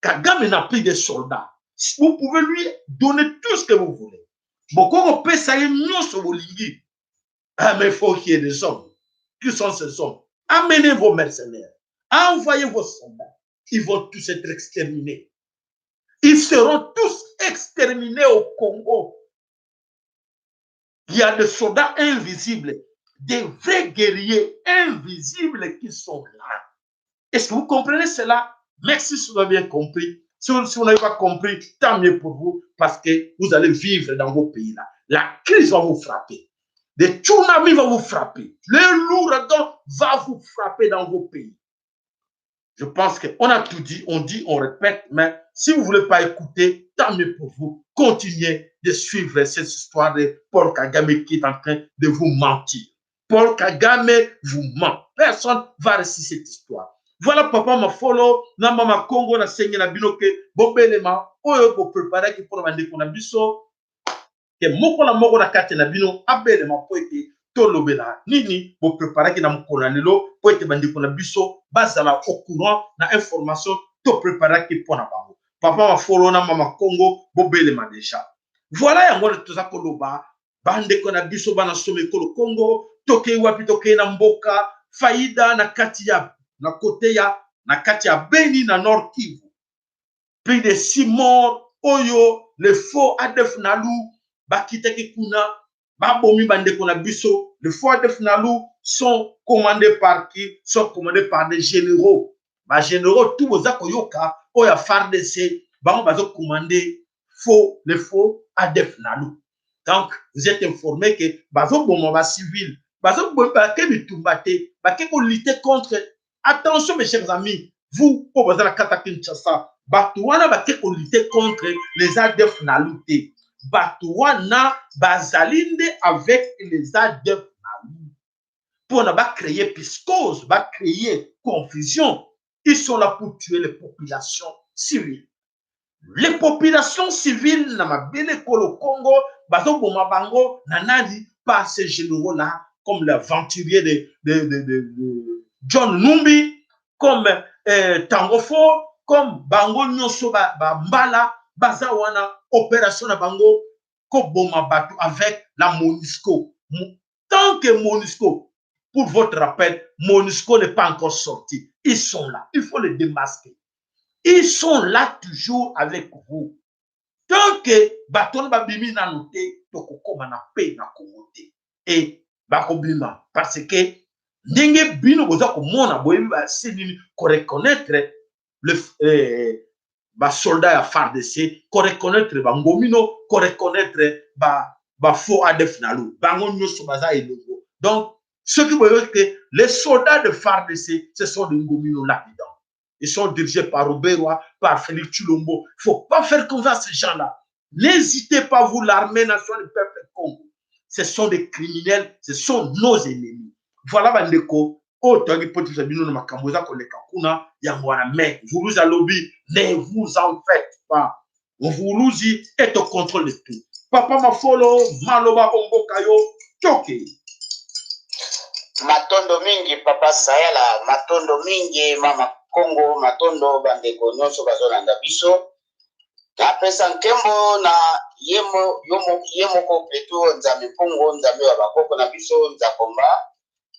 Kagame n'a plus de soldats. Vous pouvez lui donner tout ce que vous voulez. Beaucoup on peut savoir mieux sur vos lignes. Mais il faut qu'il y ait des hommes. Qui sont ces hommes? Amenez vos mercenaires. Envoyez vos soldats. Ils vont tous être exterminés. Ils seront tous exterminés au Congo. Il y a des soldats invisibles, des vrais guerriers invisibles qui sont là. Est-ce que vous comprenez cela? Merci si vous avez bien compris. Si vous n'avez pas compris, tant mieux pour vous, parce que vous allez vivre dans vos pays-là. La crise va vous frapper. Des tsunamis vont vous frapper. L'ouragan va vous frapper dans vos pays. Je pense qu'on a tout dit, on répète, mais si vous ne voulez pas écouter, tant mieux pour vous. Continuez de suivre cette histoire de Paul Kagame qui est en train de vous mentir. Paul Kagame vous ment. Personne ne va réciter cette histoire. Voilà, papa m'a follow, na mama Congo na sengi na binoke, bobelema, oyo ko prepare ki pour bande kona biso, ke moko na kate na bino, abelema po ete tolobela nini, bo prepare ki na mokona lelo, po ete bande kona biso, bazala au courant na information, to prepare ki po na bango. Papa m'a follow na mama Congo, bobelema déjà. Voilà yango le toza koloba, bande kona biso bana some kolo Congo, toke wapi toke na mboka, faida na kati ya na côté ya na kati ya Beni na Nord Kivu. Plus de 6 morts, oyo, les faux Adef Nalou, bakiteki kuna, babomi bande kona biso, les faux Adef Nalou sont commandés par qui? Sont commandés par des généraux. Ba généraux, tout vos akoyoka, oya FARDC, bango bazo commander faux, les faux Adef Nalou. Donc, vous êtes informés que bazo bomo ba civil, bazo bomo ba ke bitumbate, ba ke ko lutter contre. Attention mes chers amis, vous, pour vous la Kinshasa, Batouana va lutter contre les ADF Nalou. Batouana bazalinde avec les ADF Nalou. Pour ne pas créer piscose, va créer confusion. Ils sont là pour tuer les populations civiles. Les populations civiles, na mabele kolo Congo, bazo boma bango, nanadi par ces généraux-là, comme l'aventurier de John Numbi, comme Tangofo, comme Bango Nyoso Mbala, Bazawana, opération na Bango, Koboma Batu avec la MONUSCO. Tant que MONUSCO, pour votre rappel, MONUSCO n'est pas encore sorti. Ils sont là, il faut les démasquer. Ils sont là toujours avec vous. Tant que Baton Babimi n'a noté, Tokokoma na paix na communauté. Et Bakobima, parce que ndenge bino boza komona boyebi basili ko reconnaître le soldat ya FARDC, ko reconnaître bangomino, ko reconnaître ba faux ADF Nalou, bango nyoso baza elongo. Donc ceux qui voient que les soldats de FARDC, ce sont des ngomino là-dedans. Ils sont dirigés par Roberwa, par Félix Tshilombo. Il ne faut pas faire confiance à ces gens-là. N'hésitez pas, vous, l'armée nationale du peuple Congo. Ce sont des criminels, ce sont nos ennemis. Voilà, bandeko. Autant que pour les abinons de Makamboza, mais vous nous lobby, ne vous en faites pas. Vous nous y êtes au contrôle de tout. Papa ma follow, Maloba Ombo Kayo, Choke. matondo mingi papa Sayala, matondo mingi mama Kongo, matondo bandeko nyonso bazolanda biso. Napesa nkembo na yemoko pletu nzambe mpungu nzambe wa bakoko na biso nzakomba.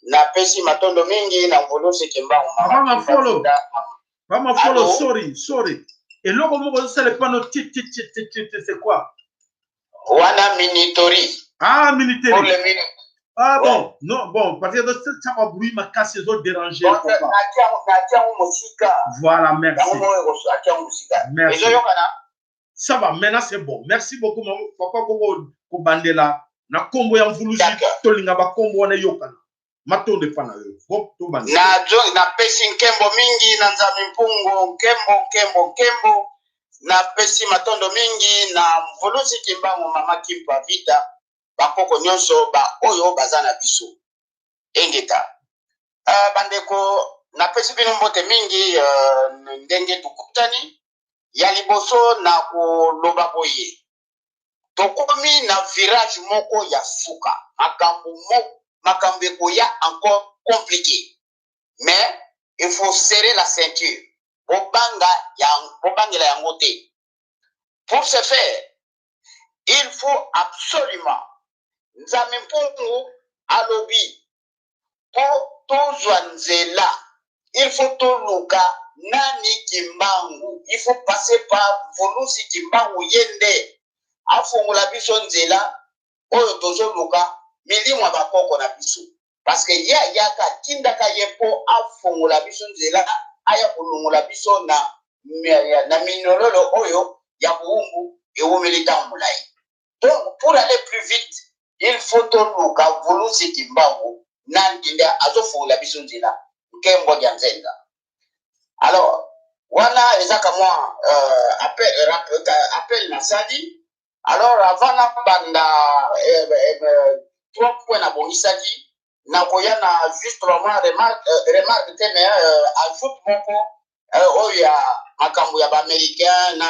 Napesi matondo mingi na mvolusi kimbangu mama follow. Mama follow, sorry. Et là, comment vous savez pas notre titre, c'est quoi? Wana Minitori. Ah, Minitori. Pour les minutes. Ah bon, non, bon, parce que ça va bruit, ma casse, ils ont dérangé. Voilà, merci. Merci. Ça va, maintenant c'est bon. Merci beaucoup, maman. Papa, pour bandela. Na kombo ya mvuluzi, tolinga ba kombo na yokana. Matonde fana yo. Hop, to bandi. Na pesi nkembo mingi na nzambe mpungu, nkembo. Na pesi matondo mingi na mvuluzi kimbangu mama Kimpa Vita. Bakoko nyonso ba oyo bazana biso. Engeta. Bandeko na pesi bino mbote mingi ndenge tukutani ya liboso na koloba boye. Tokomi na virage moko ya suka. Makambo ekoya encore compliqué. Mais il faut serrer la ceinture. Bobangela yango te. Pour ce faire, il faut absolument nzambe mpungu alobi po tozwa nzela. Il faut toluka nani kimbangu. Il faut passer par volusi kimbangu yende. Afungula biso nzela oyo tozoluka milimo bakoko na biso. Parce que yaka tindaka yepo afungula biso nzela aya kulungula biso na minololo oyo ya buumbu ewumeli tambulai. Donc pour aller plus vite, il faut toluka volusi kimbangu nandi azofungula biso nzela nkembo ya nzenga. Alors voilà ezaka moi appel nasali. Alors avant na banda 3 points na bongisaki na koyana justement remarque teme ajoute moko oya makambo ya ba américain na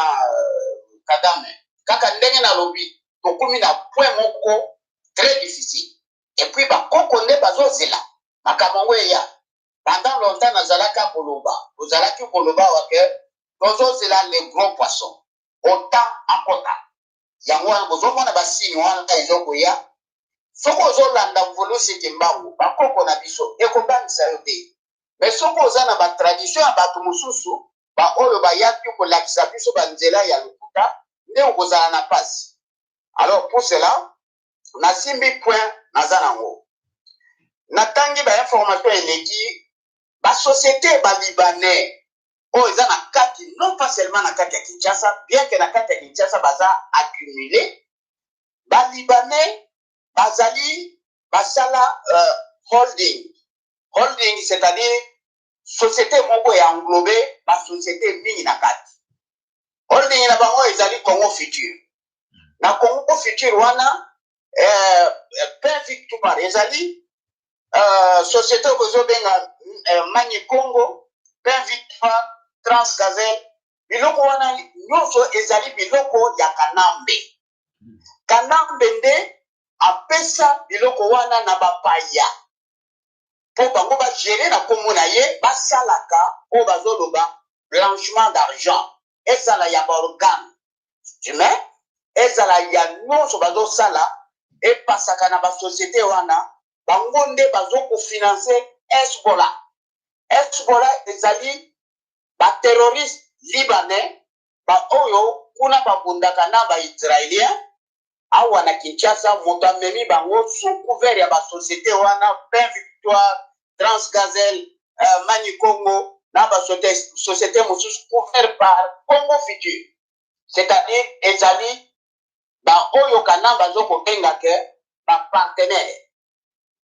Kagame kaka ndenge na lobi tokumi na point moko très difficile et puis ba koko nde bazozela makambo ya pendant longtemps nazalaka koloba ozalaki koloba wake tozozela les gros poissons autant en quota yango wana bozomona basini wana ezokoya soko ozolanda mvolusi kimbangu bakoko na biso ekobangisa yo te mais soko oza na batradition ya bato mosusu baoyo bayaki kolakisa biso banzela ya lokuta nde okozala na pasi. Alors pour cela nasimbi point naza nango natangi bainformation eleki basociété balibanais oyo eza na kati non pas seulement na kati ya Kinshasa, bien que na kati ya Kinshasa baza accumulé balibanais bazali basala holding, c'est-à-dire société moko ya englobé ba société mingi na kati. Holding na bango ezali Congo Futur. Na Congo Futur wana Pain Victoire ezali société kozo benga Mani Congo, Pain Victoire, Transgazel, biloko wana nyonso ezali biloko ya Kanambe. Kanambe nde apesa biloko wana na bapaya. Po bango ba gérer na kombo na ye basalaka o bazoloba blanchiment d'argent. Ezala ya organe. Jume ezala ya nyonso bazosala epasaka na ba société wana bango nde bazoko financer Hezbollah. Hezbollah ezali ba terroriste libanais ba oyo kuna babundaka na ba israélien awa na Kinshasa moto amemi bango sous couvert ya ba société wana Pain Victoire, Transgazel, Mani Congo na ba société mosusu couvert par Congo Futur. C'est-à-dire ezali ba oyo kana bazoko benga ke ba partenaire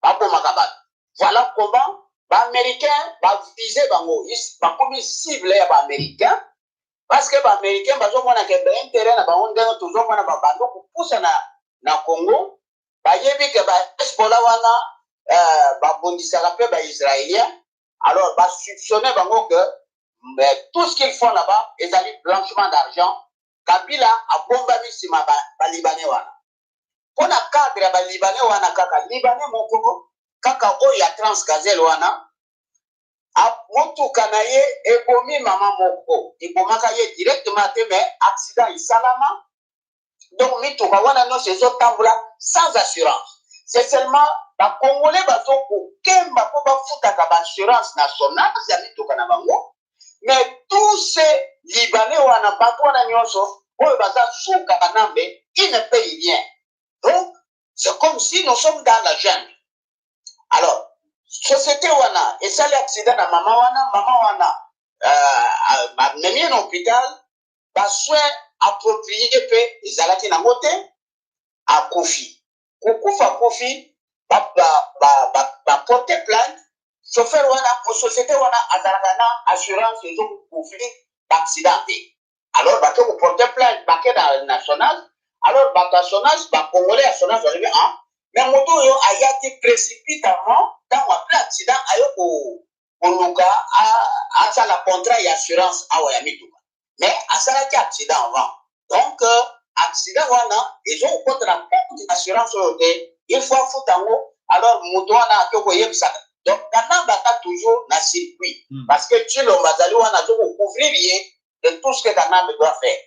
ba bomaka bato. Voilà comment ba américain ba viser bango ba komi cible ya ba américain parce que ba américain bazomona ke ba intérêt na bango ndenge tozomona ba bando kupusa na Congo ba yebi ke ba Hezbollah wana ba bondisaka pe ba israélien. Alors ba soupçonner bango que tout ce qu'ils font là-bas ezali blanchiment d'argent. Kabila a bombami sima ba libanais wana. Pona cadre ba libanais wana kaka libanais moko kaka oya transgazel wana motuka na ye ebomi mama moko ebomaka ye directement te mais accident isalama donc mituka wana nyonso ezotambola sans assurance. C'est seulement bakongolais bazokokemba mpo bafutaka baassurance nationale ya mituka na bango, mais tous ces libanais wana bato wana nyonso oyo baza suka banambe ils ne payent rien. Donc c'est comme si nous sommes dans la jungle. Alors société wana esali accident na mama wana bamemi na hôpital basoin approprié mpe ezalaki nango te akufi kokufa kufi baporte plainte chauffeur wana société wana azalaka na assurance ezokokufi baaccident te. Alors bake koporte plainte bake na national, alors bato assurance bakongolais assurance balobi mais moto oyo ayaki précipitamment ntango apres accident ayo koluka asala contrat ya assurance awa ya mituka, mais asalaki accident avant. Donc accident wana ezokota na compte assurance oyo te, il faut afuta yango. Alors moto wana ake koyebisaka donc kanamba toujours na circuit parce que tshilombo bazali wana azokocouvrir ye de tout ce que kanamba doit faire.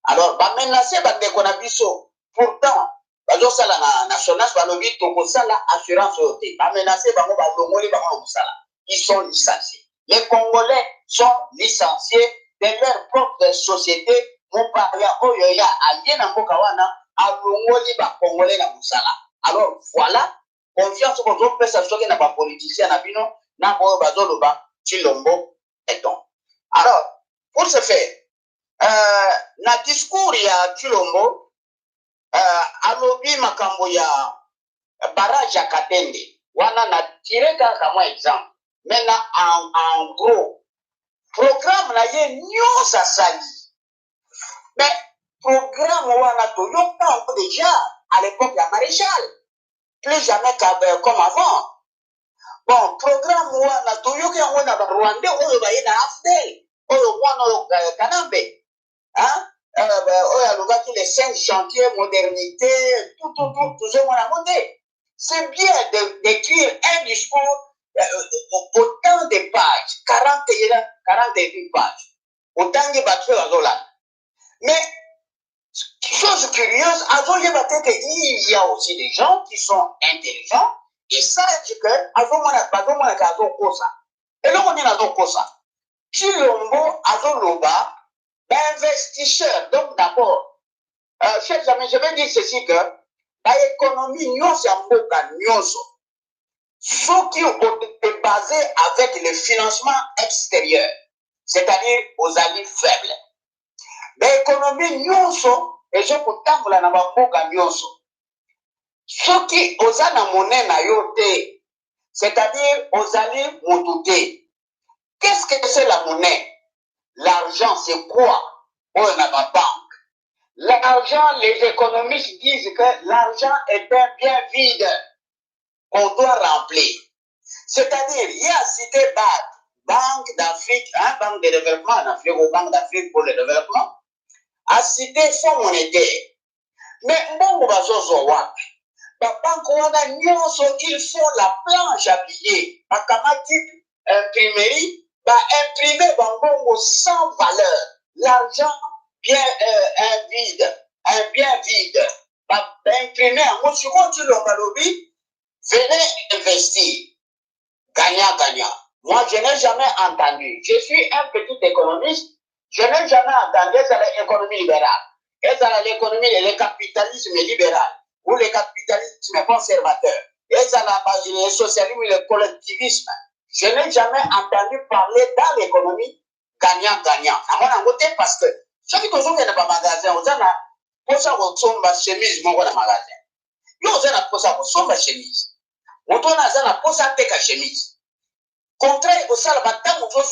Alors bamenace bandeko na biso pourtant bazosala na national balobi tokosala assurance oyo te, bamenace bango balongoli bango na mosala. Ils sont licenciés. Les Congolais sont licenciés de leur propre société. Mon paria oyo ya aye na mboka wana alongoli ba Congolais na mosala. Alors voilà confiance qu'on doit faire soki na ba politiciens na bino na boyo bazoloba Tshilombo eton. Alors pour ce faire na discours ya Tshilombo alobi makambo ya barrage ya Katende wana na tire kaka mwa exemple. Maintenant en gros programme na ye nyonso asali, mais programme wana toyoka déjà à l'époque ya Maréchal, plus jamais comme avant. Bon programme wana toyoka yango na Rwandais oyo baye na AFDEL oyo mwana oyo Kanambe oyo alobaki les 5 chantiers modernité toujours mwana monte. C'est bien d'écrire un discours autant de pages, 48 pages, autant de bâtiments. Mais, chose curieuse, il y a aussi des gens qui sont intelligents, ils savent que, et là, on est dans le ça. Tshilombo, Azoloba, investisseur. Donc, d'abord, chers amis, je vais dire ceci que, l'économie, nous sommes ceux qui ont été basés avec le financement extérieur, c'est-à-dire aux alliés faibles. L'économie nyonso, et je peux t'envoyer dans ma boca nyonso. Ceux qui ont la monnaie na yote, c'est-à-dire aux alliés mototé. Qu'est-ce que c'est la monnaie? L'argent, c'est quoi? On a ma banque. L'argent, les économistes disent que l'argent est un bien vide qu'on doit remplir. C'est-à-dire, il y a cité BAD, Banque d'Afrique, Banque de développement en Afrique, ou Banque d'Afrique pour le développement, a cité Fonds monétaire. Mais bon, il faut la planche à billets. Imprimerie, imprimer bango sans valeur. L'argent bien un bien vide. Imprimer un mot sur tu le venez investir. Gagnant-gagnant. Moi, je n'ai jamais entendu. Je suis un petit économiste. Je n'ai jamais entendu l'économie libérale. L'économie, le capitalisme libéral ou le capitalisme conservateur. Le socialisme, le collectivisme. Je n'ai jamais entendu parler dans l'économie gagnant-gagnant. À mon côté, parce que ceux qui sont dans le magasin, on a pour ça qu'on chemise, mon magasin. Yo, on a pour ça qu'on chemise. On a pour ça que chemise. Contraire au salaire, on peut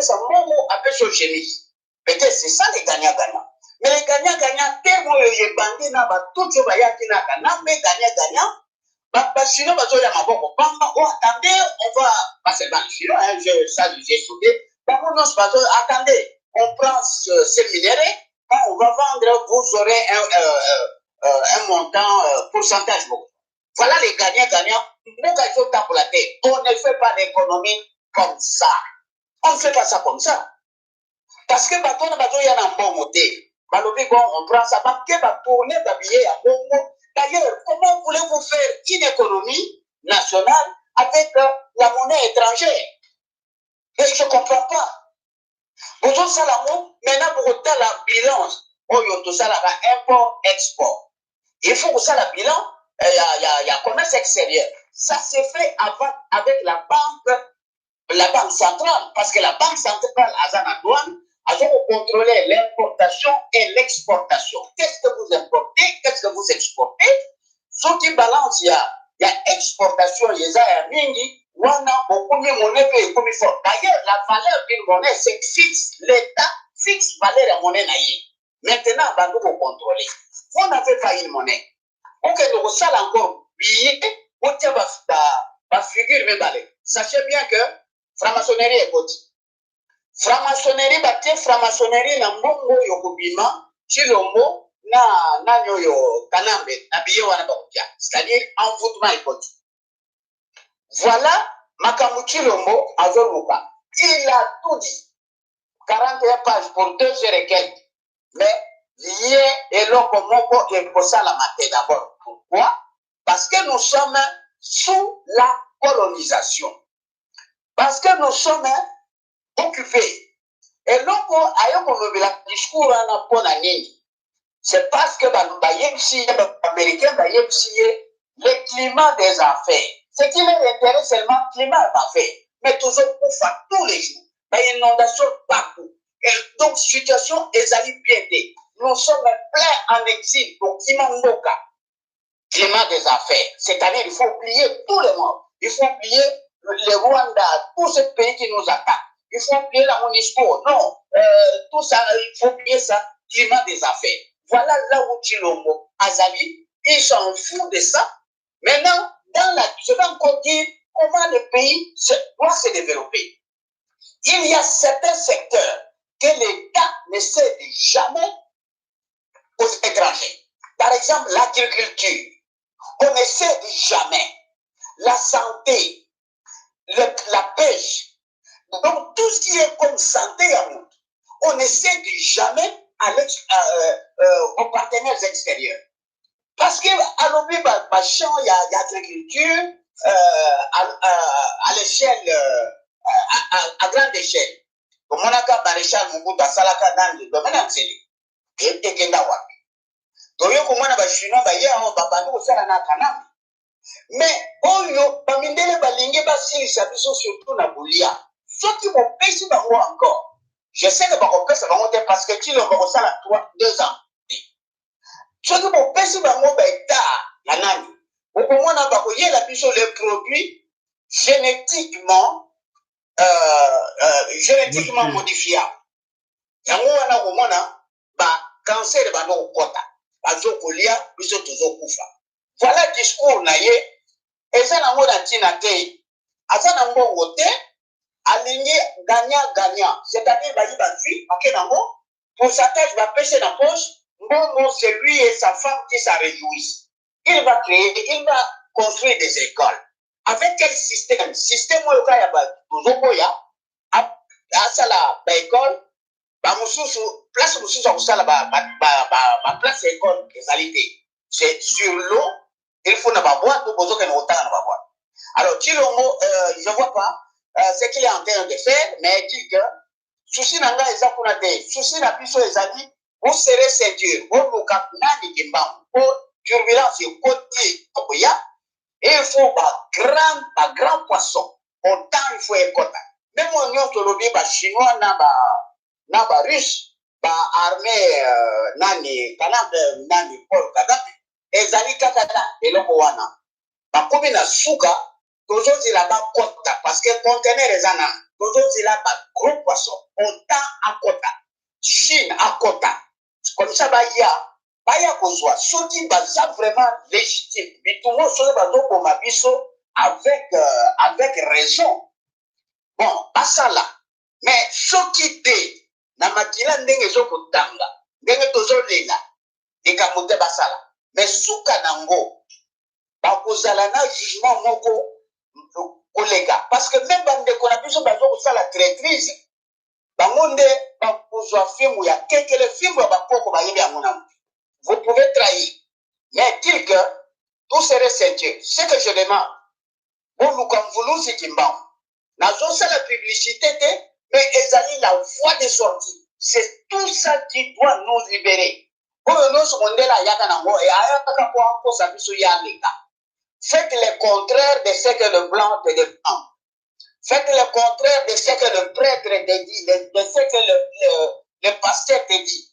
ça momo appelle sur chemise. Peut-être c'est ça les gagnants-gagnants. Mais les gagnants-gagnants, tellement les bandits n'a pas tout ce qui n'a pas mais gagnants-gagnants. Sinon, attendez, on va passer dans le chinois, ça j'ai sauté. Attendez, on prend ce minerai, quand on va vendre, vous aurez un montant pourcentage. Voilà Voilà les gagnants-gagnants. On ne fait pas l'économie comme ça. On ne fait pas ça comme ça. Parce que il y a un bon modèle. On prend ça, tourner d'habiller à Congo. D'ailleurs, comment voulez-vous faire une économie nationale avec la monnaie étrangère? Et je ne comprends pas. Bonjour Salamo, maintenant pour faire la balance, tout ça là, import-export. Il faut que ça la bilan, il y a commerce extérieur. Ça s'est fait avant avec la banque centrale, parce que la banque centrale a une douane, a contrôler l'importation et l'exportation. Qu'est-ce que vous importez, qu'est-ce que vous exportez? Ce qui balance, il y a exportation, il y a mingi. On a beaucoup de monnaie qui est comme il faut. D'ailleurs, la valeur d'une monnaie, c'est fixe. L'État fixe la valeur de la monnaie. Maintenant, on va nous contrôler. Vous n'avez pas une monnaie. Ok, donc ça encore billet, on tient la figure même balai. Sachez bien que franc-maçonnerie est côté. Franc-maçonnerie, franc-maçonnerie, na mbongo yokobima, chilombo, na nyoyo kanambe, na billet wana bakotia. C'est-à-dire, envoûtement est côté. Voilà, Makamuchi Lomo Azoluka. Il a tout dit. 41 pages pour 2 heures et quelques. Mais, lié et l'okomoko et pour ça la maté d'abord. Pourquoi? Parce que nous sommes sous la colonisation. Parce que nous sommes occupés. Et l'oko ayoko le discours en aponani. C'est parce que les Américains, le climat des affaires. Ce qui les intéresse seulement, le climat est parfait. Mais toujours pour faire tous les jours. Il y a une inondation partout. Et donc, situation est allée piéter. Nous sommes pleins en exil pour Kimangoka. Climat des affaires. C'est-à-dire, il faut oublier tout le monde. Il faut oublier le Rwanda, tous ces pays qui nous attaquent. Il faut oublier la MONUSCO. Non, tout ça, il faut oublier ça. Climat des affaires. Voilà là où Chilombo, Azali, ils s'en foutent de ça. Maintenant, je vais encore dire comment le pays doit se développer. Il y a certains secteurs que l'État ne cède jamais aux étrangers. Par exemple, l'agriculture. On ne cède jamais. La santé, la pêche. Donc, tout ce qui est comme santé, on ne cède jamais aux partenaires extérieurs. Parce qu'à l'objet, il y a l'agriculture à l'échelle, à grande échelle. Comme on a maréchal Mobutu Salaka dans le domaine entier. Et Kendawa. Donc, comme on a chinois, mais, Oyo, Bamindele Balingue Basili Sabiso surtout na Boulia. Ceux qui m'ont payé encore. Je sais que Baroka, ça va monter parce que tu l'as ça là 2 ans. Ceux qui m'ont payé la nani. Au moment où il y a les produits génétiquement modifiables. Yango wana komona ba cancer ba no kota. Bazo kolia biso tozo kufa. Voilà discours na ye. Eza na ngo na tina te. Asa na mbongo te. Aligné gagnant. C'est-à-dire ba yiba fi, ok nango. Pourcentage va pêcher dans poche. Mbongo c'est lui et sa femme qui s'en réjouissent. Il va créer, il va construire des écoles. Avec quel système? Système où il y a Bozoboya, à la école, place place école qualité. C'est sur l'eau, il faut ne pas boire, tout besoin que nous autant ne pas boire. Alors, Chilomo, je ne vois pas ce qu'il est en train de faire, mais il dit que souci n'anga est ça pour la tête. Souci n'a plus sur les amis, vous serez ceinture, vous nous capnez qui pour turbulence côté Koya, et il faut un grand poisson. Autant il faut écouter. Même on y a aujourd'hui, chinois, na russe, armée, nani, nani, Paul Kagame, et Zali Kakada, et l'Okowana. Comme na souka, toujours il a pas quota, parce que conteneur les ana, toujours il a pas gros poisson. Autant à quota. Chine à quota. Comme ça, Baya Kozwa, ceux qui sont vraiment légitimes, mais tout le monde se avec raison. Bon, pas ça là. Mais ceux qui étaient, na makila ndenge zoko tanga, ndenge tozo lela, ekamote basala. Mais souka nango, bakozala na jugement moko kolega parce que même bandeko na biso bazokosala traîtrise bango nde bakozwa fimbu ya kekele fimbu ya bakoko bayebi yango na moto. Vous pouvez trahir, mais est-il que tout serait sérieux? Ce que je demande, bon, nous comme vous nous Kimbangu, n'avons pas la publicité, mais ezali la voie de sortie. C'est tout ça qui doit nous libérer. Pour nous secondaire la yaka nango et ayaka kwa ko sabiso ya leka. Faites le contraire de ce que le blanc te demande. Faites le contraire de ce que le prêtre te dit, de ce que le pasteur te dit.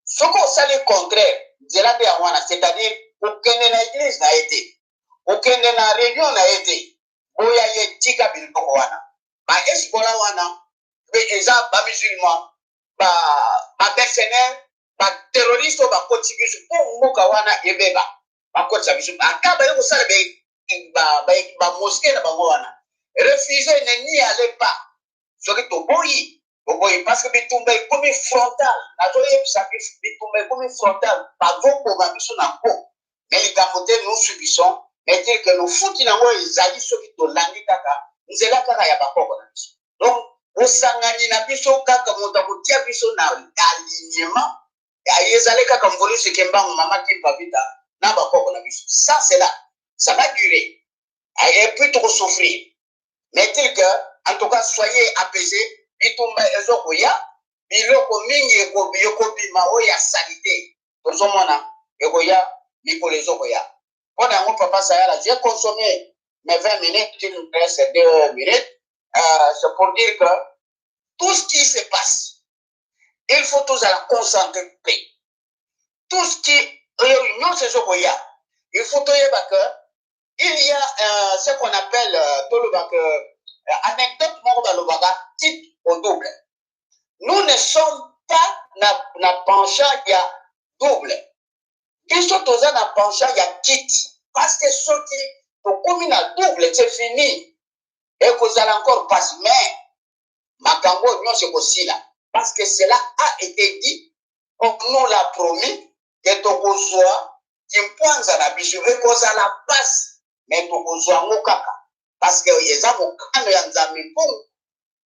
Ce qu'on sait le contraire, c'est-à-dire aucun na église n'a été, aucun na réunion n'a été. Oya ye tika biloko wana. Ba esikola wana, be eza ba musulman, ba mercenaire, ba terroriste ba kotibisu pour mboka wana ebeba. Ba kotibisu akaba yo sala ba mosquée na bango wana. Refuser n'y allez pas. Ce qui to boyi. Parce que bitumba comme frontal, la jolie bitumba comme frontal, pas bon pour ma mission en peau. Mais les camotés nous subissons, mais dire que nous foutons dans les alliés ceux qui te languent kaka, nous est là kaka ya pas donc, au sangani na biso kaka montakutia biso na alignement, et les alliés kaka m'volu ce qui m'a maman qui va vite, n'a pas quoi biso. Ça c'est là, ça va durer, et puis trop souffrir. Mais dire que, en tout cas, soyez apaisés. Bitumba ezokoya biloko mingi ekobima oya salite tozomona ekoya mikolo ezokoya mpona yango papa sayala j'ai consommé mes 20 minutes il me reste 2 minutes c'est pour dire que tout ce qui se passe il faut tous à la concentrer tout ce qui réunion ezokoya il faut que il y a ce qu'on appelle anecdote moko balobaka titre au double. Nous ne sommes pas na penchant il y a double. Ils sont tous na penchant il y a titre. Parce que ceux qui pour comme na double c'est fini. Et que ça encore passe mais makambo non c'est aussi là parce que cela a été dit on nous l'a promis que tokozwa kimpanza na biso et que ça la passe mais tokozwa ngokaka parce que yeza mokano ya nzambe po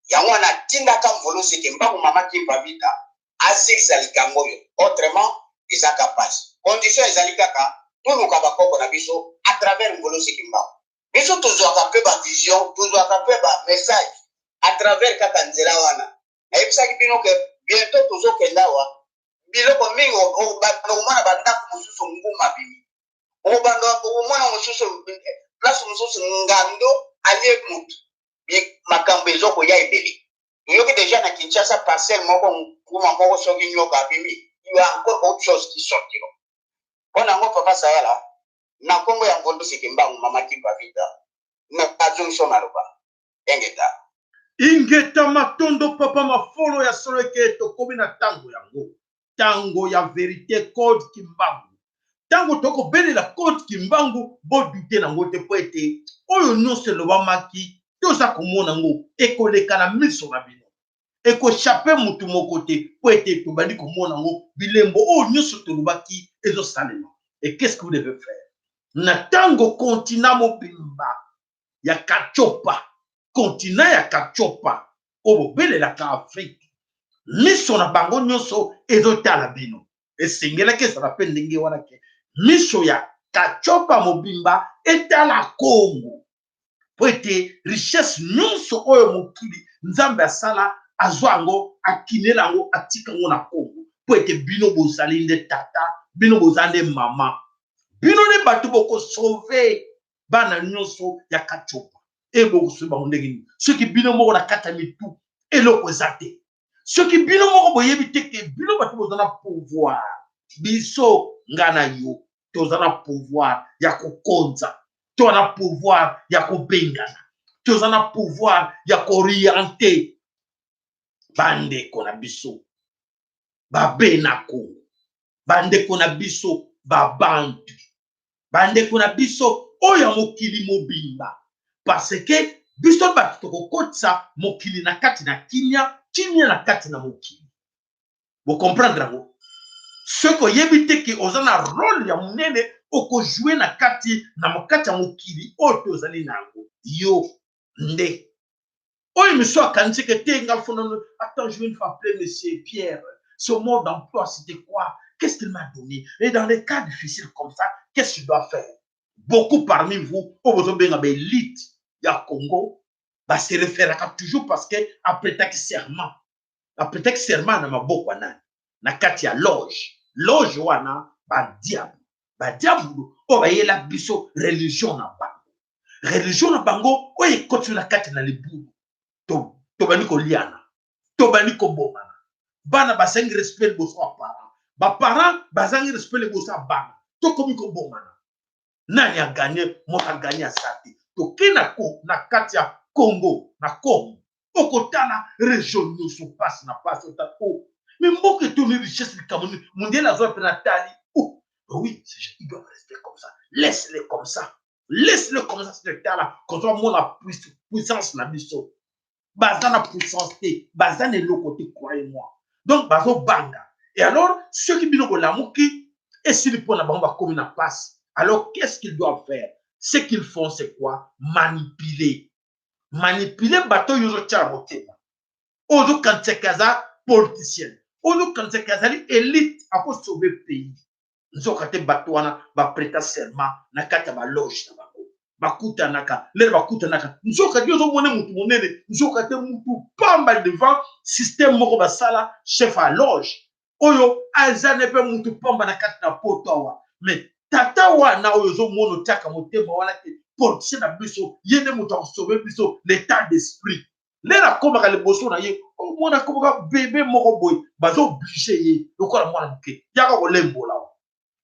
yango na tinda ka mvolo seke mbangu mama kimba vita asikisa likambo yo autrement eza capable condition ezali kaka tuluka bakoko na biso à travers mvolo seke mbangu biso tozwaka pe ba vision tozwaka pe ba message à travers kaka nzela wana na yebisaki bino ke bientôt tozokenda wa biloko mingi omona bandako mosusu nguma bimi omona mosusu place mosusu ngando alie mutu makambo ezokoya ebele yoki déjà na Kinshasa parcelle moko nguma moko soki nyoka bimi il y a encore autre chose qui sortira mpona ngo papa sayala na kongo ya ngondo sekembangu mama kimba vita na azongso maloba ingeta matondo papa mafolo ya solo eke tokomi na tango yango tango ya vérité code kimbangu tango tokobelela code kimbangu bodute nango te po ete oyo nyonso elobamaki toza komona ngo ekoleka na miso na bino ekochape mutu moko te po ete tobandi komona ngo bilembo oyo nyonso tolobaki ezosalema. Et qu'est-ce que vous devez faire? Na tango kontina mobimba ya kachopa kontina ya kachopa obobelelaka Afrique miso na bango nyonso ezotala bino esengelaki ezala mpe ndenge wana ke miso ya kachopa mobimba etala Kongo po ete richesse nyonso oyo mokili nzambe asala azwa yango akinela yango atika yango na Kongo po ete bino bozali nde tata bino bozali nde mama bino nde bato bokosauve bana nyonso ya kachopa ebokosauve bango ndenge nini soki bino moko na kati ya mitu eloko eza te soki bino moko boyebi te ke bino bato boza na pouvoir biso nga na yo toza na pouvoir ya kokonza toza na pouvoir ya kobengana toza na pouvoir ya koriente bandeko na biso babe na Kongo bandeko na biso babantu bandeko na biso oyo mokili mobimba parce que biso bato tokokotisa mokili na kati na kimia na kati na mokili bo comprendre ngo ce que oyebi te ke oza na rôle ya munene okojouer na kati ya mokili oyo tozali nango yo nde oyo miso akanisi ke te nga fona attends je vais une fois appeler monsieur Pierre ce mode d'emploi c'était quoi qu'est-ce qu'il m'a donné et dans les cas difficiles comme ça qu'est-ce que je dois faire beaucoup parmi vous obozobenga ba élite ya Congo se référera toujours parce que après serment na maboko na kati ya loge wana badiabulu oyo bayela biso religion na bango oyo ekoti na kati na libulu tobandi koliana tobandi kobomana bana basengi respect liboso ya baparent bazangi respect liboso ya bana tokomi kobomana nani aganye moto aganye asate toke na kati ya Congo na Congo okotala région nyonso passe na passe otako mais mboka etoni richesse likamoni mondial azwa pe na tali oui il doit rester comme ça laisse-le comme ça c'est tala quand on monte la puissance na biso baza na puissance te baza na eloko te croyez-moi donc bazo banga et alors ceux qui bino kolamuki esili mpona bango bakomi na passe alors qu'est-ce qu'ils doivent faire ce qu'ils font c'est quoi manipuler bato yozo tia motema ozo kantsekaza politicien ozo kantsekaza élite ako sauver pays nzoka te bato wana baprêta serment na kati ya baloge na bango bakutanaka lelo bakutanaka nzoka te ozomona mutu monene nzoka te mutu pamba devant système moko basala chef à loge oyo azane pe mutu pamba na kati na poto awa mais tata wana oyo ozomona otiaka motema wana te politicien na biso ye nde moto akosauve biso l'état d'esprit lelo akomaka liboso na ye omona akomaka bebe moko boye bazooblige ye lokola mwana moke yaka kolembola awa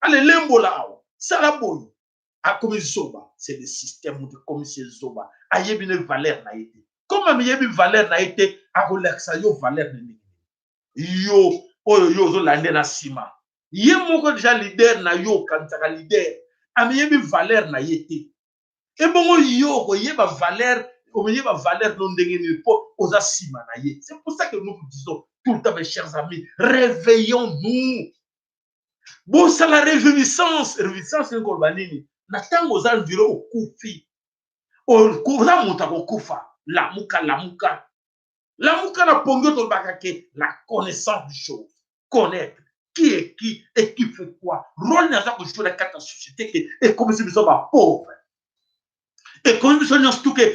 ale lembola awa sala boye akomi zoba c'est le système de commissaire zoba ayebi ne valeur na ye te comme ayebi valeur na ye te akolakisa yo valeur na ndenge yo oyo yo ozolande na nsima ye moko deja leader na yo okanisaka leader ameyebi valeur na ye te ebongo yo koyeba valeur no ndenge nini mpo oza nsima na ye c'est pour ça que nous vous disons tout le temps mes chers amis réveillons-nous bosala réjouissance ekoloba nini na ntango oza enviro okufi oza moto akokufa lamuka na pongi tolobaka ke la connaissance du chose connaître qui est qui et qui fait quoi rôle naza kojouer na kati ya société ke ekomisi biso bapauvre ekomi biso nyonso tuke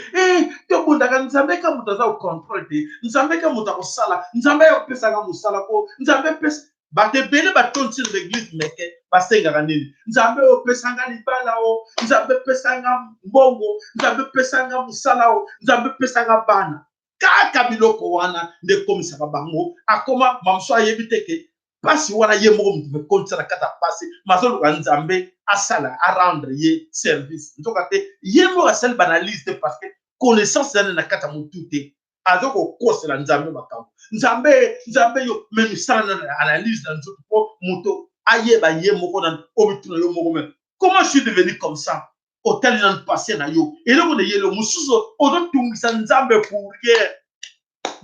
tobundaka nzambe ka moto aza kocontrole te nzambe ka moto akosala nzambe akopesaka mosala po nzambe epesa bato ebele batondisi na l'église meke basengaka nini nzambe opesanga libala o nzambe epesanga mbongo nzambe epesanga mosala o nzambe epesanga bana kaka biloko wana nde ekomisaka bango akoma mamoso ayebi te ke pasi wana ye moko moto ekondisa na kati ya pasi mazoluka nzambe asala arendre ye service nzoka te ye moko asali banalise te parce que connaissance ezali na kati ya motu te aza kokosela nzambe makambo nzambe yo me misala na analyse na nzoto mpo moto ayeba ye moko na obituna yo moko me comment je suis devenu comme ça otali na passé na yo eloko na yelo mosusu ozotungisa nzambe pour rien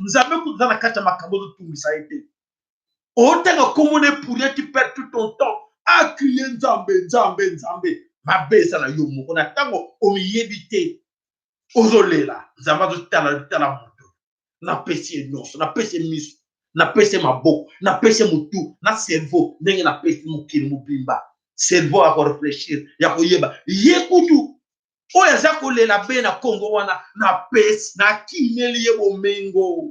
nzambe kuza na kati ya makambo ozotungisa ye te otanga komone pour rien tu perds tout ton temps akrie nzambe mabe ezala yo moko na ntango omiyebi te ozolela nzambe azotala moto napesi ye nyonso napesi ye miso napesi ye maboko napesi ye motu na cerveau ndenge napesi mokili mobimba cerveau ya koreflechir ya koyeba ye kutu oyo aza kolela be na Congo wana napesi nakineli ye bomengo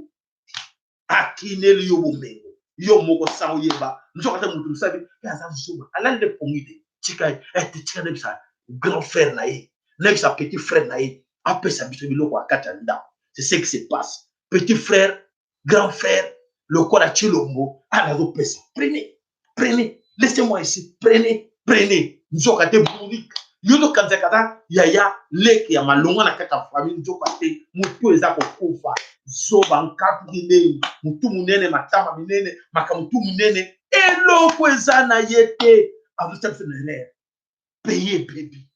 akineli yo bomengo yo moko sa oyeba nzoka te motu mosabi aza zoba alali nde pongi te tika nebisa grand frère na ye nebisa petit frère na ye apesa biso biloko ya kati ya ndako c'est ce qui se passe petit frère grand frère lokola chilombo anazopesa prenez laissez-moi ici prenez nzoka te bourik yo tokanzaka yaya leke ya malonga na kati ya famille nzoka te motu eza kokufa zoba nkatu minene motu munene matama minene makamutu minene eloko eza na ye te azosala biso na erreur paye bebi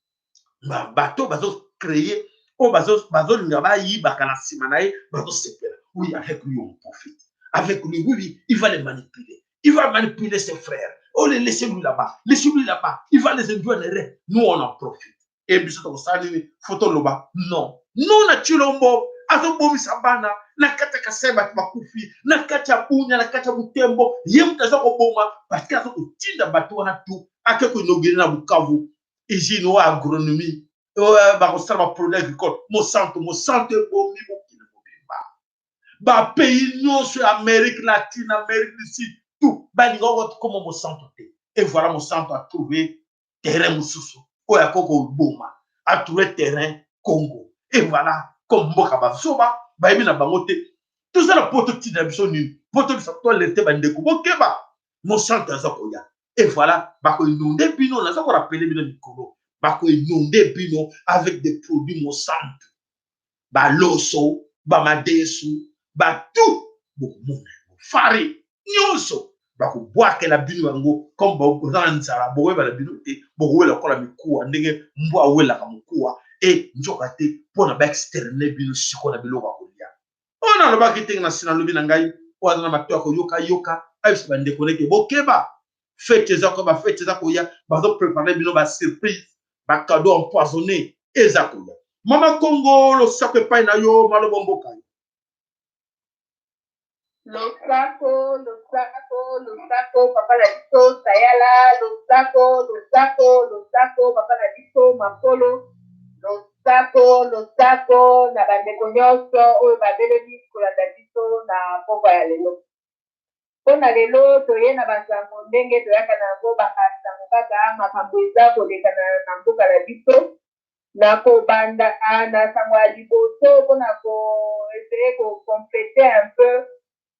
bato bazocreye oyo bazolinga bayibaka na nsima na ye bazosepela oui avec lui on profite avec lui oui il va les manipuler il va manipuler ses frères Oh, laissez-lui là-bas. Laissez-lui là-bas. Il va les induire en erreur. Nous, on en profite. Et puis, c'est photo là-bas. Non. Non, na chilombo. Azo bomi sabana. Na kata kaseba makufi. Na kata bunya. Na kata butembo. Yem tazo boma. Parce que azo utinda batu wana tu. Ake ko inogiri na Bukavu. Ici, nous, agronomie. Bah, ça va produire agricole. Monsanto bomi bokile bomi ba. Ba pays non sur Amérique latine, Amérique du Sud. Tout. Bah, il y a comme Monsanto. Et voilà, Monsanto a trouvé terrain Moussoussou. Oya Koko Boma a trouvé terrain Congo. Et voilà, comme Mboka Basoba, bah, il y a bangote. Tout ça, la pote qui n'a pas nul. Pote qui s'appelle toi, l'été, bah, il y a Monsanto a Zakoya. Et voilà, bah, il y a des on a encore appelé le Nicolo. Bah, il y a des bino avec des produits Monsanto. Bah, l'osso, bah, madesu, bah, tout. Bon, farine, nyonso. Bakubwake la bino yango comme bakozanzala boweba la bino te bowela kola mikuwa ndenge mbwa awela ka mukuwa e njoka te pona ba externe bino siko na biloko akolia ona lo bakite na sina lobi na ngai wana na mato ko yoka ayisa bande koneke bokeba fete za ko ba fete za ko ya bazo préparer bino ba surprise ba cadeau empoisonné ezako ya mama Congo lo sape pa na yo malobo mboka Los sacos, papá la dicho, Sayala, los sacos, papá la dicho, Mapolo, los sacos, na bande konyoso, oyo babele bisko la dicho, na poko ya lelo. Pona lelo, toye na basango ndenge, toyaka na ngo bakasango kaka, makambo eza koleka na mboka la biso, na kobanda, na sango ya liboso, pona essayer ko compléter un peu,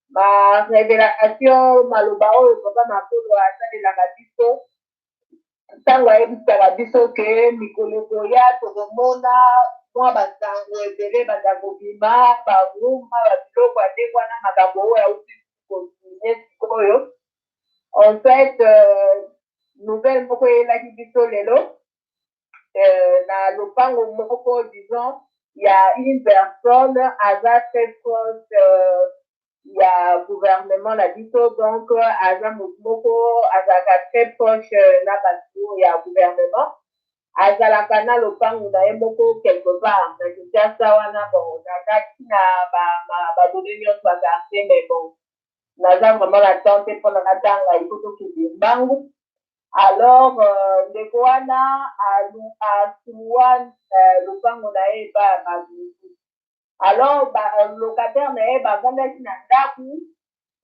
ma révélation maloba oyo papa makolo asalelaka biso ntango ayebisaka biso ke mikolo koya tokomona mwa basango ebele baza kobima banguma babiloko adeko wana makambo oyo auti kosinye sikoyo en fait nouvelle moko eyelaki biso lelo na lopango moko disons ya une personne aza très proche il y a gouvernement la biso donc aza moko azalaka très proche na bato ya gouvernement azalaka na lopango na ye moko quelque part na Kinshasa wana bon nazaki na badone nyonso bakartier mais bon naza vraiment na tante mpona natanga ekotokende mbangu alors ndeko wana asuwa lopango na ye epa babusu alors locataire na ye bavandaki na ndaku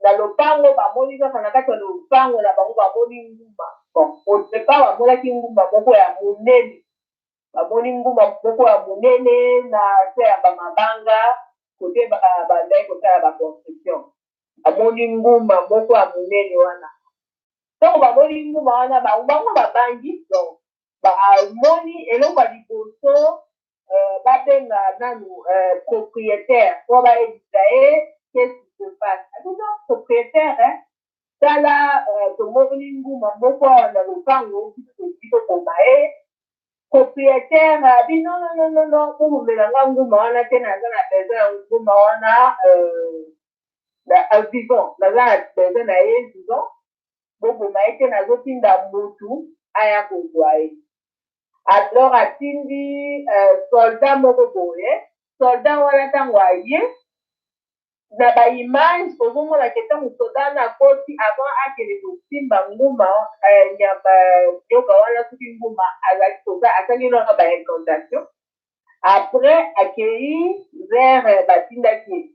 na lopango bamoni kaka na kati ya lopango na bango bamoni ngumba bon otepa bamonaki ngumba moko ya monene bamoni ngumba moko ya monene na se ya bamabanga kote bandaki kosala baconstruction bamoni ngumba moko ya monene wana ntango bamoni ngumba wana bango babangi donc bamoni eloko ya liboso babenga nanu propriétaire po bayebisa ye qu'est-ce qui se passe abiso propriétaire tala tomoni nguma moko na lopango biso koma ye propriétaire abi non bomomela nga nguma wana te naza na besoin ya nguma wana vivant naza na besoin na ye vivant boboma ye te nazotinda motu aya kozwa ye alors atindi soldat moko boye soldat wana ntango aye na baimage ozomonaka ntango soldat wana akoti avant akende kosimba nguma nyoka wana soki nguma azali koza asali nona baincantation après akei vers batindaki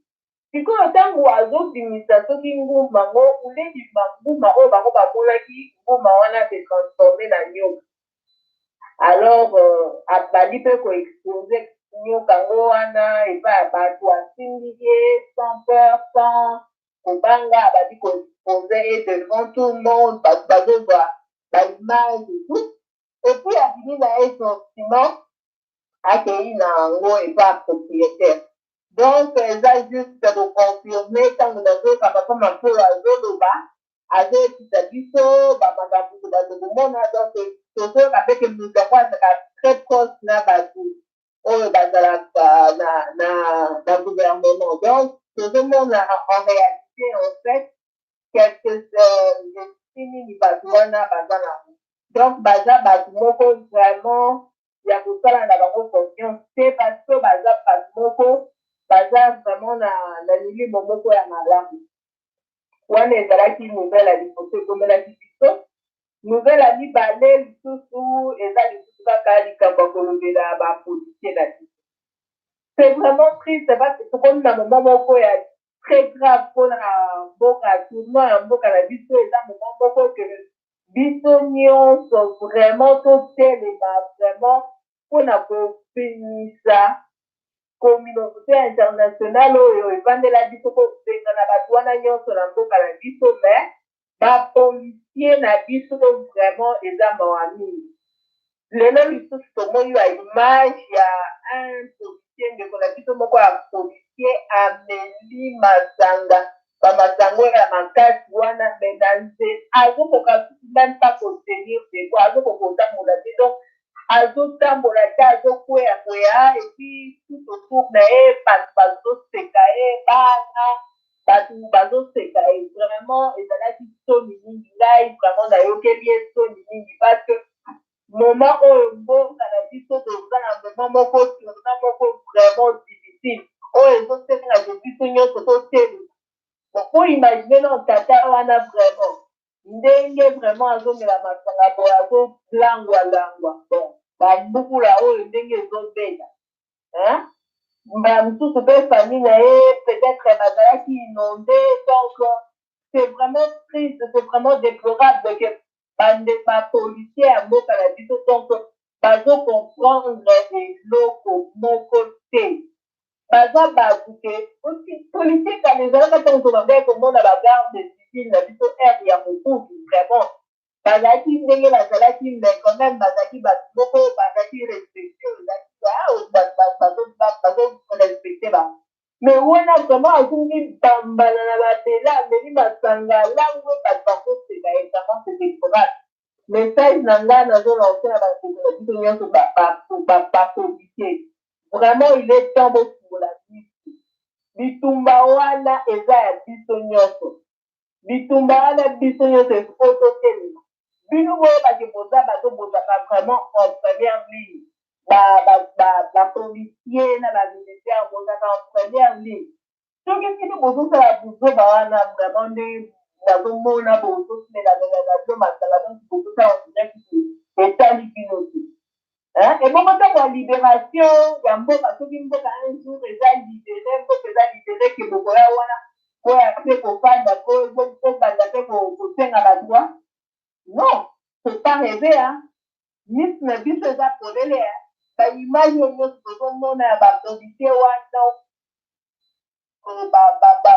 sikoyo ntango azobimisa soki nguma ngo ulebima nguma oyo bango bamonaki nguma wana se transforme na nyoka alors abandi mpe koexpose nyoka ngo wana epa ya bato asimbi ye sans peur sans kobanga abandi koexpose ye devant tout le monde bato bazozwa baimage et tout epuis abimi na ye sentiment akei na yango epa propriétaire donc eza juste koconfirme ntango nazoyoka papa makolo azoloba azoyebisa biso bamakambo bazokomona donc tozoyoka mpe ke moto yango azalaka très proche na bato oyo bazalaka na gouvernement donc tozomona en réalité en fait nini bato wana baza nango. Donc baza bato moko vraiment ya kosala na bango confiance te parce que baza bato moko baza vraiment na milimo moko ya malamu. Wana ezalaki nouvelle ya liboso ekomelaki biso. Nouvelle ya mibale lisusu eza lisusu kaka likambo ya kolobela bapolisier na biso. C'est vraiment triste parce que tokomi na moment moko ya très grave mpona mboka tournoi ya mboka na biso eza moment moko ke biso nyonso vraiment totelema vraiment mpona kofinisa communauté internationale oyo evandela biso kobengana bato wana nyonso na mboka na biso mais bapolisier na biso vraiment eza mawa mingi. Lelo lisusu tomoni ba image ya un policier ndeko na biso moko ya policier ameli masanga bamasanga oyo ya makasi wana me na nze azokoka même pas kotenir debo azokoka kotambola te donc azotambola te azokweyakwea epuis tout autour na ye bato bazoseka ye bana bato bazoseka ye vraiment ezalaki soni mingi ngai vraiment nayokeli ye soni mingi parce que moment oyo mboka na biso toza na moment moko tourna moko vraiment difficile oyo ezosenga biso nyonso totelema po imagine na tata wana vraiment ndenge vraiment azomela masanga boye azolangwalangwa bon bambukula oyo ndenge ezobela mosusu mpe famille na ye peut-être bazalaki inondé donc c'est vraiment triste c'est vraiment déplorable que bapolisier ya mboka na biso donc bazocomprendre eloko moko te baza bato ke policier kala ezalaka ntango tobangai komona bagarde civile na biso aire ya mobutu vraiment bazalaki ndenge bazalaki mais quand même bazalaki bato moko bazalaki respecte bazorespecte ba mais wana vraiment azongi bambala na batela ameli masanga lango bato bakoseka ezama c'est déplorable message na ngai nazolance na bato na biso nyonso bapolisier vraiment il est temps bofungola biso bitumba wana eza ya biso nyonso bitumba wana biso nyonso efo totelema bino boyo bake boza bazobozaka vraiment en première ligne bapolisier na bamilitaire bozaka en première ligne soki kini bozosala buzoba wana vraiment nde nazomona bozosimelamelanazo masala donc bozosala ondireki etali bino te ebongo ntango ya libération ya mboka soki mboka un jour eza libéré mboka eza libéré ke bokoya wana koya mpe kofanda kobanda mpe kosenga badroit non faut pas rêver miso na biso eza polele baimage oyo nyonso tozomona ya bapolisier wana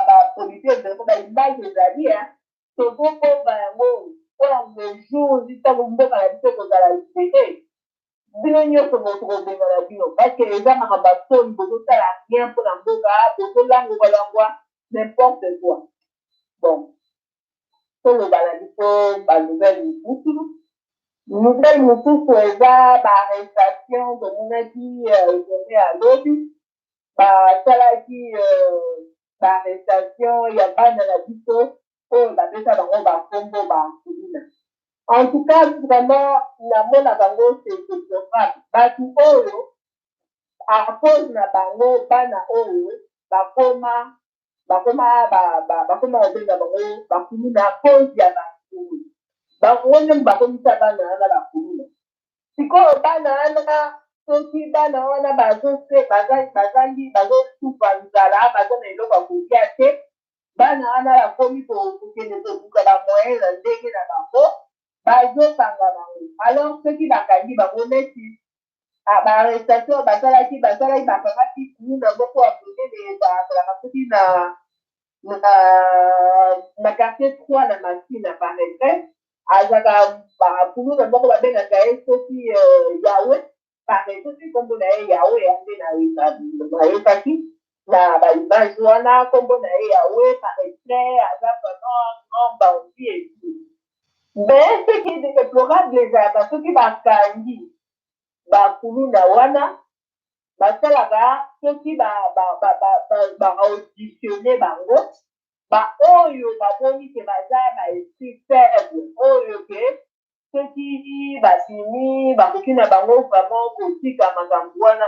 bapolisier ezalako baimage ezali tozomona yango mpona lejour ntango mboka na biso ekozala libéré bino nyonso bokobengana bino parceke eza makambo ya soni bozosala rien mpona mboka bozolangwalangwa n'importe quoi bon toloba na biso banouvelle mosusu eza baarrestation tomonaki journée ya lobi basalaki baarrestation ya bana na biso oyo bapesa bango bakombo bakulina. En tout cas, vraiment, namona bango c'est déplorable. Bato oyo à cause na bango bana oyo bakoma obenga bango bakulina à cause ya bakulu bango nyonso bakomisa bana wana bakulina sikoyo bana wana soki bana wana bazangi bazosupa nzala baza na eloko ya kolia te bana wana bakomi kokende kobuka bamoyen na ndenge na bango bazokanga bango alors soki bakangi bango neti baarrestation basalaki bakangaki kuna moko ya monene basalaka soki na quartier 3 na masina par exemple azaka bakuluna moko babengaka ye soki yawe par exemple nkombo na ye yawe yange nayebaki na baimage wana nkombo na ye yawe par exemple aza vraiment grand bandi et tout mais ce qui est déplorable ezalaka soki bakangi bakuluna wana basalaka soki baauditionne bango ba oyo baboni ke baza ba esprit faible oyo ke soki basimi bakoki na bango vraiment kotika makambo wana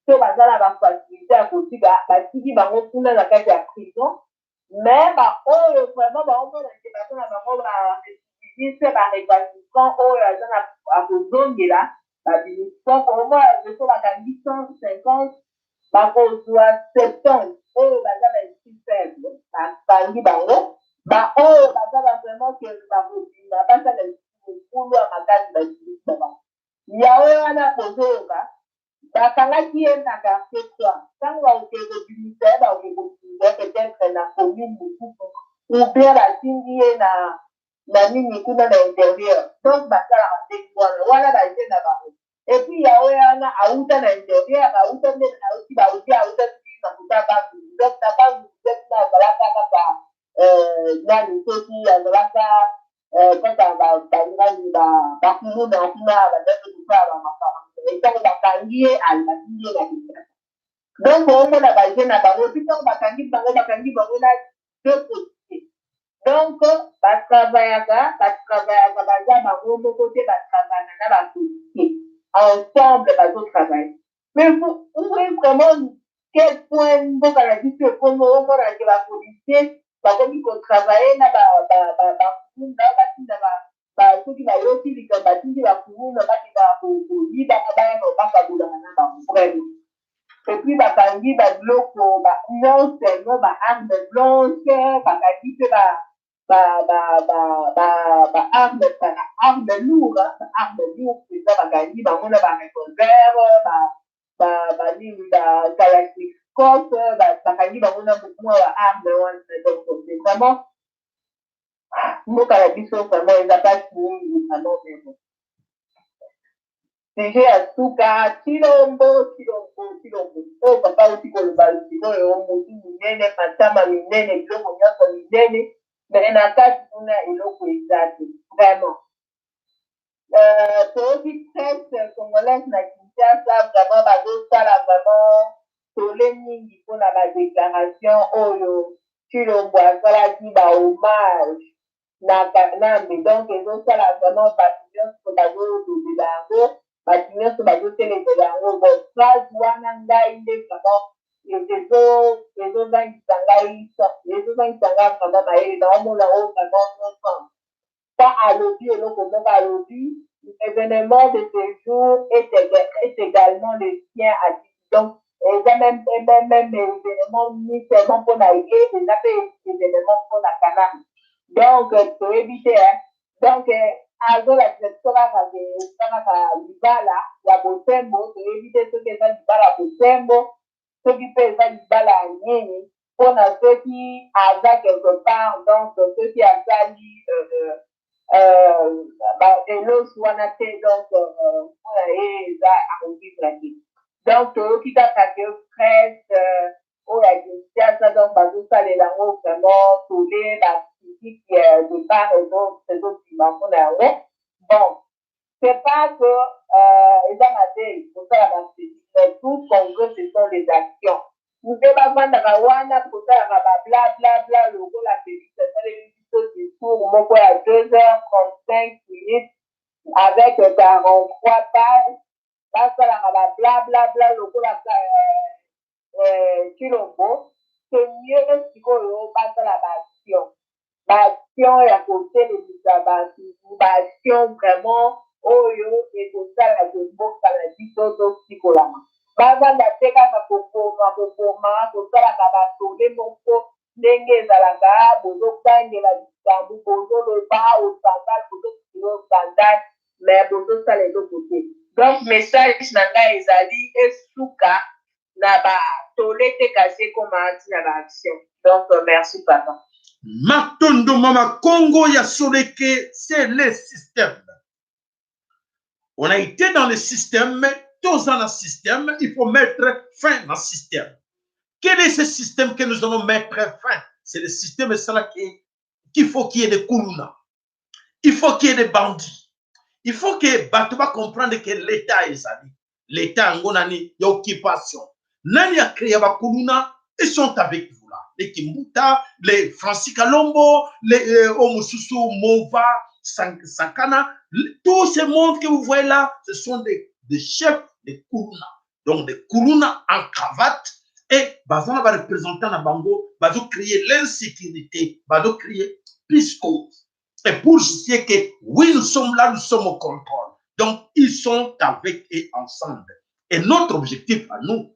to baza na bafacilité ya kotika batiki bango kuna na kati ya prison mais baoyo vraiment baomona ke baza na bango barécidiviste barécalcitrant oyo aza na akozongela babimisan komona leso bakangi 150 bakozwa 70 oyo baza ba esprit faible bakangi bango baoyo baza vraiment ke bakozima basala mokulu ya makasi basilisi bango yawe wana kozoyoka bakangaki ye na quartier 3 ntango bakokee kobimisa ye bakokee kobimisa peut-être na commune mosusu ou bien batindi ye na nini kuna na intérieur donc basalaka ndenge wana baje na bango epuis yawe wana auta na intérieur auta nde auti bauti auta na kuta bangu donc na bangu kuna azalaka kaka nani soki azalaka kaka bangani bakuluna kuna badaki kosala bamakama ntango bakangi ye batindi ye na bisa donc omona baje na bango epuis ntango bakangi bango na deux côtés donc batravayaka baza bango moko te batravayaka na bapolisier ensemble bazotravaille mais vous voyez vraiment quel point mboka na biso ekomi omona ke bapolisier bakomi kotravaille na bakunda batinda soki bayoti likambo batindi bakunda bakendaka koyiba baya bakabulaka na bango vraiment epuis bakangi babiloko non seulement baarme blanche bakangi mpe arme lourde eza bakangi bango na barevolver banini bakalashnikov bakangi bango na mwa baarme wana donc c'est vraiment mboka na biso vraiment eza mpasi mingi vraiment memo sujet ya suka chilombo oyo papa oti koloba sikoyo motu minene matama minene biloko nyonso minene mais na kati kuna eloko eza te vraiment toyoki presse congolaise na kinshasa vraiment bazosala vraiment tole mingi mpona badéclaration oyo chilombo asalaki bahommage nambe donc ezosala vraiment bato nyonso bazolobela yango bato nyonso bazotelekela yango bon phrase wana ngai nde vraiment ezozangisa ngai vraiment mayele naomona oyo vraiment non pas alobi eloko moko alobi l'événement de ce jour est également le sien à dire donc eza même événement ni seulement mpona ye eza mpe événement mpona kanani donc toyebi te donc azolakisa biso kaka libala ya bosembo toyebi te soki eza libala ya bosembo soki mpe eza libala ya nini mpona soki aza quelque part donc soki asali elosi wana te donc mpona ye eza akovivre te donc toyoki kaka ke presse oyo ya kinshasa donc bazosalela yango vraiment tole bacritique de part et d'autre ezobima mpona yango bon c'est pas que eza mabe kosala bacritique mais tout qu'on veut ce sont les actions nde bavandaka wana kosalaka bablablabla lokola félix asaleli biso discours moko ya 2h35 avec 43 pages basalaka bablablabla lokola chilombo c'est mieux sikoyo basala baaction ya kotelemisa baaction vraiment oyo ekosala ke mboka na biso tosikolama bavanda te kaka kokoma kosalaka batole moko ndenge ezalaka bozokangela likambo bozoloba osandal bozokilo osandal mais bozosala eloko te donc message na ngai ezali esuka na batole te kasi ekoma ntina baaction donc merci papa Matondo Mama Congo ya Soleke, c'est le système. On a été dans le système, mais tous dans le système, il faut mettre fin au système. Quel est ce système que nous allons mettre fin? C'est le système qu'il faut qu'il y ait des koulouna. Il faut qu'il y ait des bandits. Il faut que Batouba comprenne que l'État est sali. L'État, il y a occupation. Nani a créé Bakuluna, ils sont avec vous là. les Kimbuta, les Francis Kalombo, les Omususu Mova, Sankana, tous ces mondes que vous voyez là, ce sont des chefs des Kuruna. Donc des Kuruna en cravate. Et Bazana va représenter dans Bango, va créer l'insécurité, va créer pisco. Et pour justifier que oui, nous sommes là, nous sommes au contrôle. Donc, ils sont avec et ensemble. Et notre objectif à nous,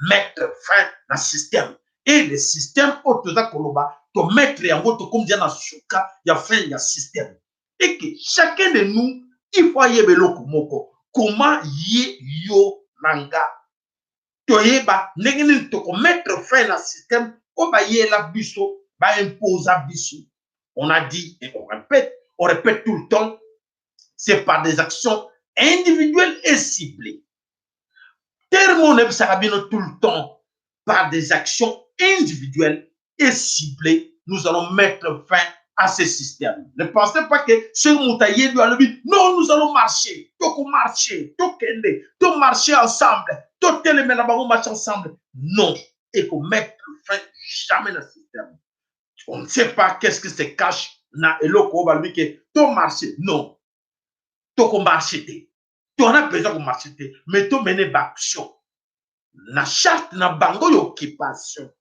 mettre fin à ce système. Et le système, to mettre en gros, comme dit dans Souka, il y a fin, il y a système. Et que chacun de nous, il faut y avoir comment y yo nanga. Toyeba, n'engeni to mettre fin à ce système, on va y la biso, va imposer biso. On a dit et on répète tout le temps, c'est par des actions individuelles et ciblées. Terme Sarabino tout le temps, par des actions individuelles et ciblées, nous allons mettre fin à ce système. Ne pensez pas que ce Moutaïe lui a dit, non, nous allons marcher, tout marcher ensemble, tout les marcher ensemble. Non, et qu'on mette fin jamais à ce système. On ne sait pas qu'est-ce que se cache dans le loko va lui que tout marcher. Non, tout marcher. Tu en as besoin de marcher, mais tu mener d'action. Na charte na bango y'occupation.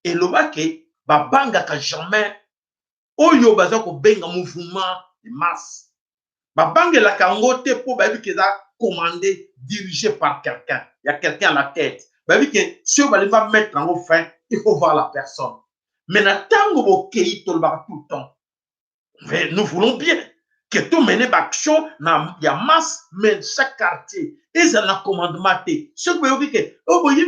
Et le que ba banga ka jamais oyo baza ko benga mouvement de masse. Ba banga la kango te po ba bi que ça commandé, dirigé par quelqu'un. Il y a quelqu'un à la tête. Ba bi que si on va mettre en fin, il faut voir la personne. Mais na tango bo kei to ba tout le temps. Mais nous voulons bien que tout mène d'action, il y a masse, mais chaque quartier, ils ont un commandement. Ce que vous dites que, oh, vous voyez,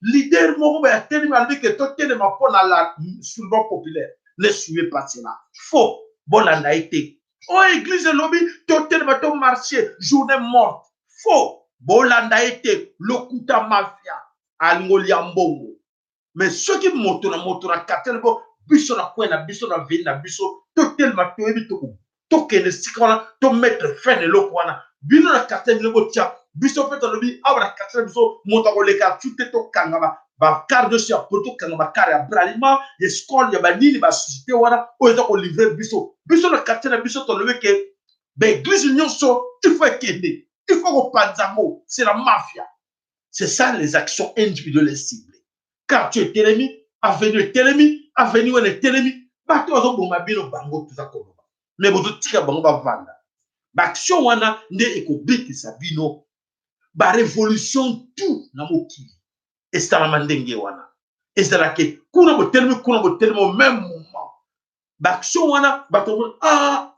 leader, mon père, tellement que tout est ma peau dans la soulèvement populaire. Ne suivez pas cela. Faux. Bon, la naïté. Oh, église lobby, tout est ma marché, journée morte. Faux. Bon, la naïté, le kuta mafia, alingoliambongo. Mais ceux qui montent na quartier, biso na point na biso na ville na biso, tout est ma tout toke ne sikona to mettre fin de l'okwana bino na quartier ni botia biso peut le bi abra quartier biso monta ko le quartier to kangaba ba car de sur poto kangaba car ya bralima les scores ya ba nini ba société wana o ezo ko livrer biso na quartier na biso to le que ben église union so il faut aider il faut ko panzamo c'est la mafia. C'est ça les actions individuelles et ciblées. Quartier Télémi, avenue Télémi, avenue on est Télémi, ba to zo bomba bino bango tout ça ko mais vous tika bango ba vanda ba action wana nde ekobiki sabino ba révolution tout na mokili estala mandenge wana estala ke kuna botelemi au même moment ba action wana ba to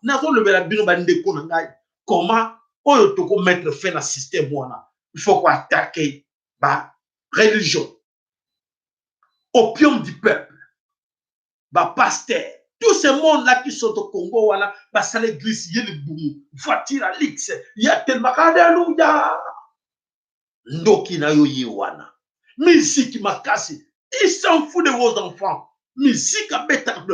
na zo lebela bino ba ndeko na ngai comment oyo to ko mettre fin na système wana il faut ko attaquer ba religion opium du peuple ba pasteur. Tous ces mondes-là qui sont au Congo, voilà, parce que l'église, il y a le boum, voiture à l'X, il y a tellement, alléluia. Ndoki na yo yewana. Musique m'a cassé. Il s'en fout de vos enfants. Musique à bêta.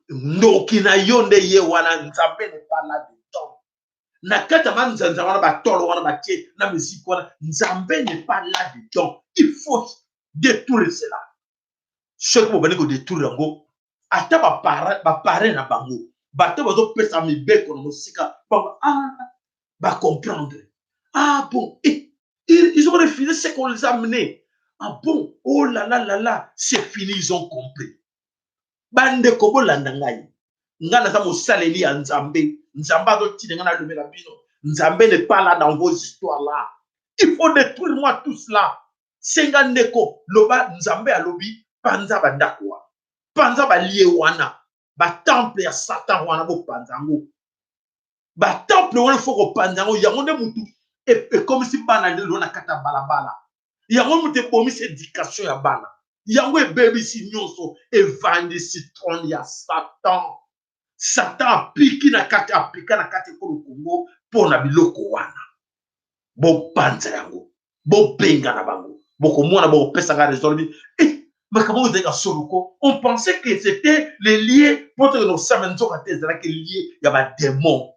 Ndoki na yo ne yewana, nzambe n'est pas là-dedans. Nakata man nzambe wana ba tolo wana ba tie, na musique wana, nzambe n'est pas là-dedans. Il faut détruire cela. Ce que vous venez de détruire, ata ba parrain na bango, bato bazo pesa mibeko na musika, ba comprendre. Ah bon, ils ont refusé ce qu'on les a amenés. Ah bon, oh là là là là, c'est fini, ils ont compris. Bande kobo landangai. Ngana za mosaleli ya Nzambe, Nzambe azo ti ngana le bino. Nzambe n'est pas là dans vos histoires là. Il faut détruire moi tout cela. Senga ndeko loba Nzambe alobi panza bandakwa. Panza ba lié wana. Ba temple ya Satan wana bo panzango. Ba temple wana foko panzango yango nde mutu. Et comme si bana ndelo na kata balabala. Yango mutu promis éducation ya bana. Yango baby si nyonso evandi citron ya Satan. Satan apiki na kati apika na kati ko Congo pona biloko wana. Bo panza yango. Bo benga na bango. Boko mona bo pesa ga résolve. Mais comment vous êtes à Soluko? On pensait que c'était les liés pour que nos samenzo à tes là que liés, il y a des démons.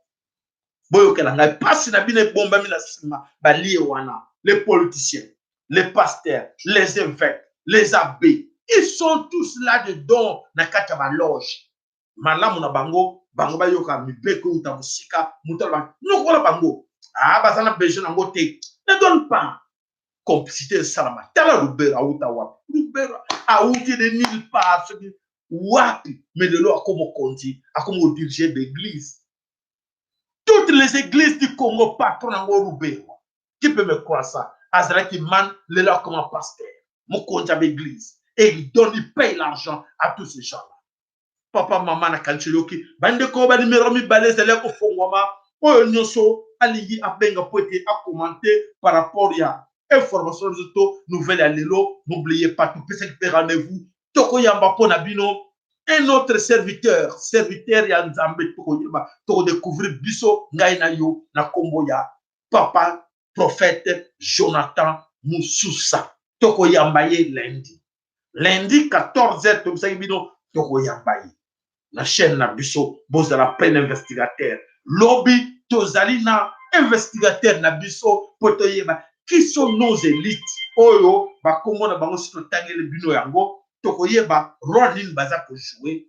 Boyo que la passe na bine bomba mina sima ba lié wana les politiciens. les pasteurs, les évêques, les abbés, ils sont tous là-dedans dans la loge. Malamu na bango, bango ba yoka mibeko uta musika, mutala bango, bango. Ah, bazana besoin na ngote. Ne donne pas complicité salama. Tala Rubera uta wapi. Rubera a outi de nulle part. Wapi, mais de l'eau à comme conti, à comme diriger d'église. Toutes les églises du Congo, patron en Rubera. Qui peut me croire ça? Azra qui man, le là comme un pasteur. Mon compte à l'église. Et il donne, il paye l'argent à tous ces gens-là. Papa, maman, na kanchiloki. Bande ko ba numéro mi balé, c'est là qu'on fait moi. Oh, nyoso, aligi a benga poete à commenter par rapport à information de nouvelle à l'élo. N'oubliez pas, tout peut se rendez-vous. Toko yamba po nabino. Un autre serviteur ya nzambe toko yamba. Toko découvrir biso ngaina yo na komboya. Papa, prophète Jonathan Moussoussa. Toko yambaye lundi. Lundi 14h, tout ça bino toko yambaye. La chaîne na biso, boz la peine investigateur. Lobby, tozali na investigateur na biso, potoyeba. Qui sont nos élites? Oyo, ba komo na bango sito tangele bino yango, tokoyeba, Rodin baza ko jouer,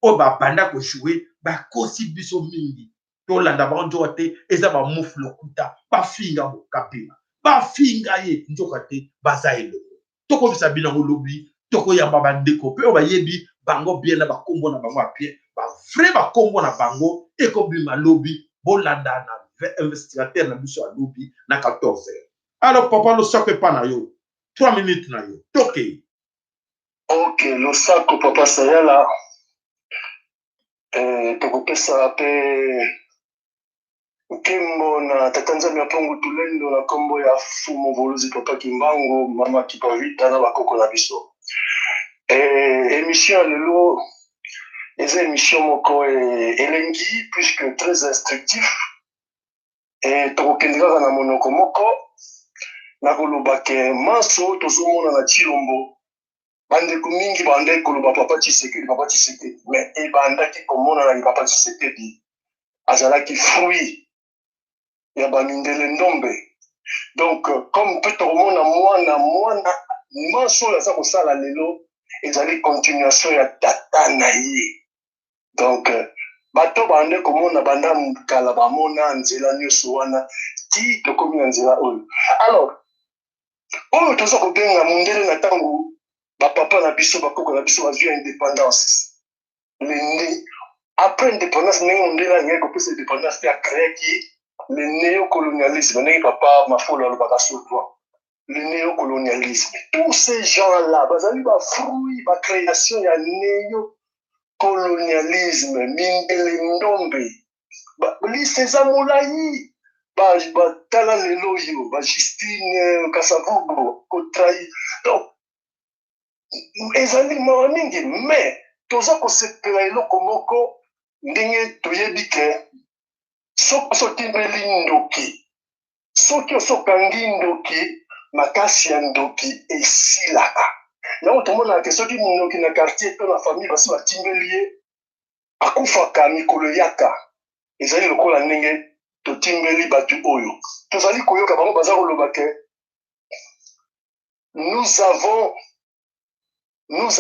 o ba banda ko jouer, ba kosi biso mingi. Tolanda bango jote, eza ba mouf lokuta, ba finga bo kapina. Ba finga ye, njokate, baza elo. Toko bisa binango lobby, toko yamba bandeko, pe o ba yebi, bango bien na ba kombo na bango a pied, ba vrai ba kombo na bango, et ko bima lobby, bolanda na investigateur na biso a lobby, na 14h. Alors, papa, le sac est pas na yo. 3 minutes na yo. Toké. Ok, le sac, papa, ça y est là. Toko ça pe. Kimbo na tatanza mi apongo tulendo na kombo ya fumo voluzi papa Kimbango, mama Kipavita na bakoko na biso. Émission lelo, les émissions moko elengi, puisque très instructif. Et toko kendra na monoko moko. Na koloba ke maso tozomona na Chilombo bande kumingi bande koloba papa Tshisekedi mais e banda ki komona na papa Tshisekedi azalaki fruit ya bamindele ndombe. Donc comme peut tomona mwana maso ya sa kosala lelo ezali continuation ya tata na ye. Donc bato bande komona banda kala bamona nzela nyonso wana ti tokomi na nzela oyo. Alors oyo toza kobenga mundele na ntango bapapa na biso bakoko na biso bazwi indépendance lende après indépendance ndenge mundele alingai kopesa indépendance mpe akreaki le néocolonialisme ndenge papa Mafolo alobaka souvent le néocolonialisme. Tous ces gens-là bazali bafruit bacréation ya néocolonialisme mindele ndombe liste eza molai. Tala lelo yo, Justine Kasavubu, Kotrahi. Donc, ezali mawa mingi, mais toza kosepela eloko moko ndenge toyebi ke soki osotimbeli ndoki, soki osokangi ndoki, makasi ya ndoki esilaka. Yango tomonaka ke soki ndoki na quartier to na famille basi batimbeli ye, akufaka mikolo yaka. Ezali lokola ndenge totimbeli batu oyo tozali koyoka bango baza koloba ke nous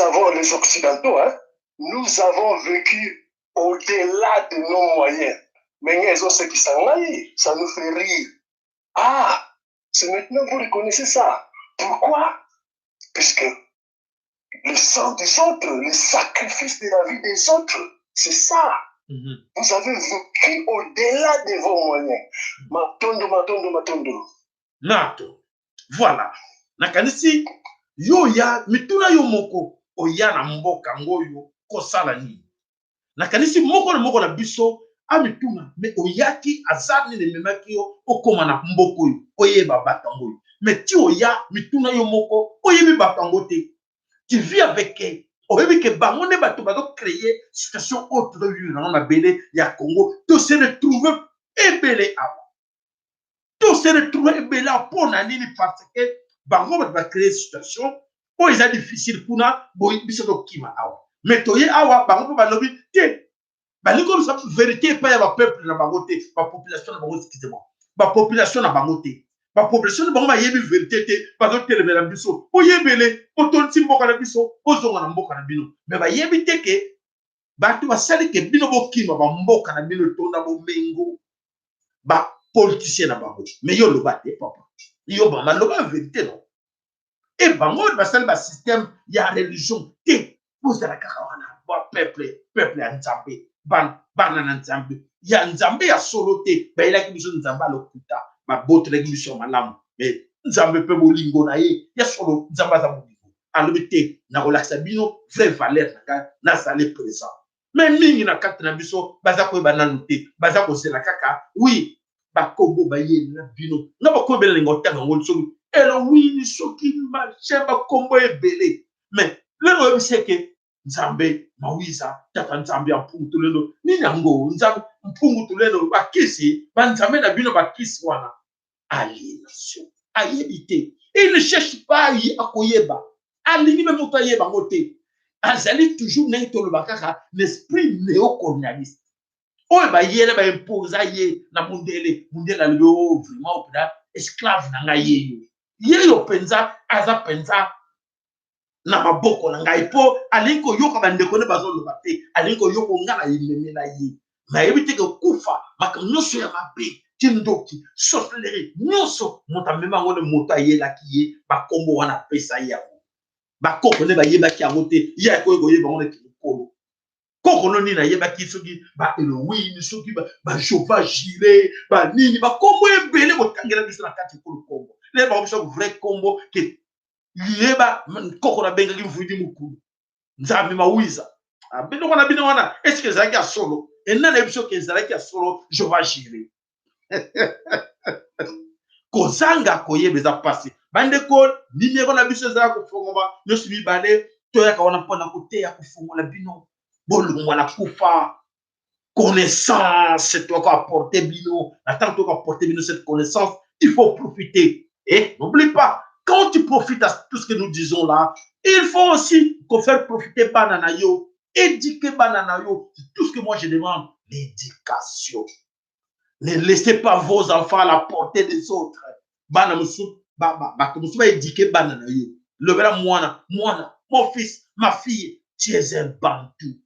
avons les occidentaux nous avons vécu au-delà de nos moyens mais ezosekisa ngai ça nous fait rire. Ah, c'est maintenant vous reconnaissez ça. Pourquoi? Puisque le sang des autres, le sacrifice de la vie des autres, c'est ça. Vous avez vécu au-delà de vos moyens. Matondo. Nato. Voilà. Nakanisi, yo ya, mituna yo moko, oya na mboka ngoyo, kosala ni. Nakanisi moko na biso, amituna, me oyaki, azarni ne memaki yo, okoma na mboko yo, oye babatango yo. Mais ti oya, mituna yo moko, oye mi batango te. Tu vis avec elle. Oyebi ke bango ne bato bazo créer situation autre de dans la belé ya Congo, tout se retrouver ebele awa. Tout se retrouver ebele pour na nini parce que bango va créer situation où il est difficile pour na boy biso to kima awa. Mais toye awa bango ba lobi te. Ba li comme ça vérité pas ya ba peuple na bango te, ba population na bango excusez-moi. Ba population na bango te. ba population de bango ba yebi vérité te bazo telemela biso o yebele o tonti mboka na biso o zonga na mboka na bino mais ba yebi te ke bato basali ke bino bokima ba mboka na bino tonda bo mengo ba politicien na bango mais yo loba te papa yo ba maloba vérité non et bango basali ba système ya religion te pozala kaka wana ba peuple ya nzambe bana na nzambe ya nzambe ya solo te bayelaki biso nzambe alokuta babotelaki biso malamu mais nzambe mpe bolingo na ye ya solo nzambe aza bolingo alobi te nakolakisa bino vraie valeur na ngai nazali présent mais mingi na kati na biso baza koyeba nanu te baza kosela kaka wi bakombo bayelela bino nga bakombo elenga otanga ngo soki elowini soki marché bakombo ebele mais lelo oyebisi ke nzambe mawiza tata nzambe ya mpungu tulelo nini yango nzambe mpungu tulelo bakisi banzambe na bino bakisi wana aliénation ayebi te il ne cherche pas à koyeba alingi me moto ayeba ngo te azali toujours ndenge toloba kaka l'esprit néocolonialiste oyo bayele baimposa ye na mundele alobi o vraiment opena esclave na ngai yeyo mpenza aza mpenza na maboko na ngai mpo alingi koyoka bandeko nde bazoloba te alingi koyoka nga na yememela ye nayebi te kokufa makambo nyonso ya mabe tindoki sorcellerie nyonso moto amema yango nde moto ayelaki ye bakombo wana apesa ye yango bakoko nde bayebaki yango te ye akoki koyeba yango nde kilokolo kokolo nini ayebaki soki baelowini soki bajova jire banini bakombo ebele kotangela biso na kati ekolo kombo nde bango biso vrai kombo ke yeba koko nabengaki mvudi mokulu nzambe mawiza biloko na bino wana eske ezalaki ya solo enana yebi soki ezalaki ya solo jova jire kozanga koyeba eza mpasi bandeko nimero na biso ezala kofongoma nyonso mibale toyaka wana mpona koteya kofongola bino bolongwa na kufa connaissance toka apporter bino attends toka apporter bino cette connaissance il faut profiter et n'oublie pas quand tu profites à tout ce que nous disons là il faut aussi faire profiter banana yo éduquer banana yo c'est tout ce que moi je demande l'éducation ne laissez pas vos enfants à la portée des autres bana musu ba éduquer banana yo lobela mwana mon fils ma fille tu es un bantou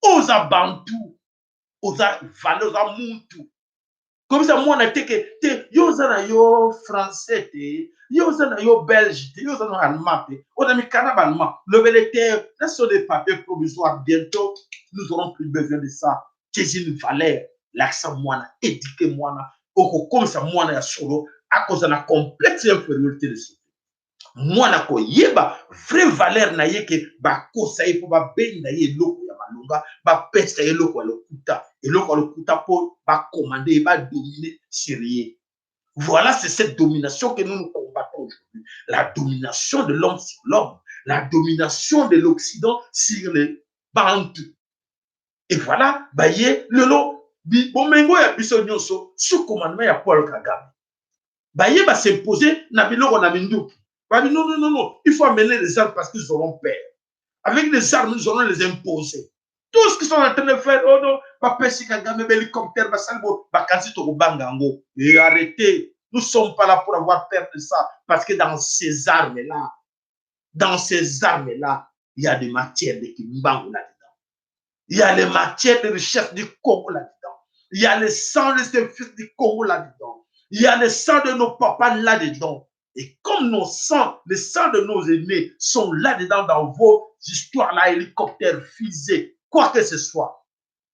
oza bantu oza valeur oza muntu comme ça mwana te yo oza na yo français te yo oza na yo belge te yo oza na allemand te oza mikana ballemand lobele te ce sont des papiers provisoires bientôt nous aurons plus besoin de ça c'est une valeur l'accent mwana éduquer mwana okokomisa mwana ya solo akoza na complexe infériorité de ce mwana koyeba vraie valeur na ye ke bakosa ye mpo babenga ye eloko ya malonga bapesa ye eloko ya lokuta mpo bakomande ye badomine sur ye voilà c'est cette domination que nous combattons aujourd'hui la domination de l'homme sur l'homme la domination de l'Occident sur les Bantus et voilà baye lelo bomengo ya biso nyonso sous commandement ya Paul Kagame baye s'imposer na biloko na binduki. Non, il faut amener les armes parce qu'ils auront peur. Avec les armes, nous allons les imposer. Tout ce qu'ils sont en train de faire, oh non, hélicoptère, et arrêtez. Nous ne sommes pas là pour avoir peur de ça. Parce que dans ces armes-là, il y a des matières de Kimbango là-dedans. Il y a les matières de richesse du Congo là-dedans. Il y a le sang de ces fils du Congo là-dedans. Il y a le sang de nos papas là-dedans. Et comme nos sangs, les sangs de nos aînés sont là-dedans dans vos histoires-là, hélicoptères, fusées, quoi que ce soit,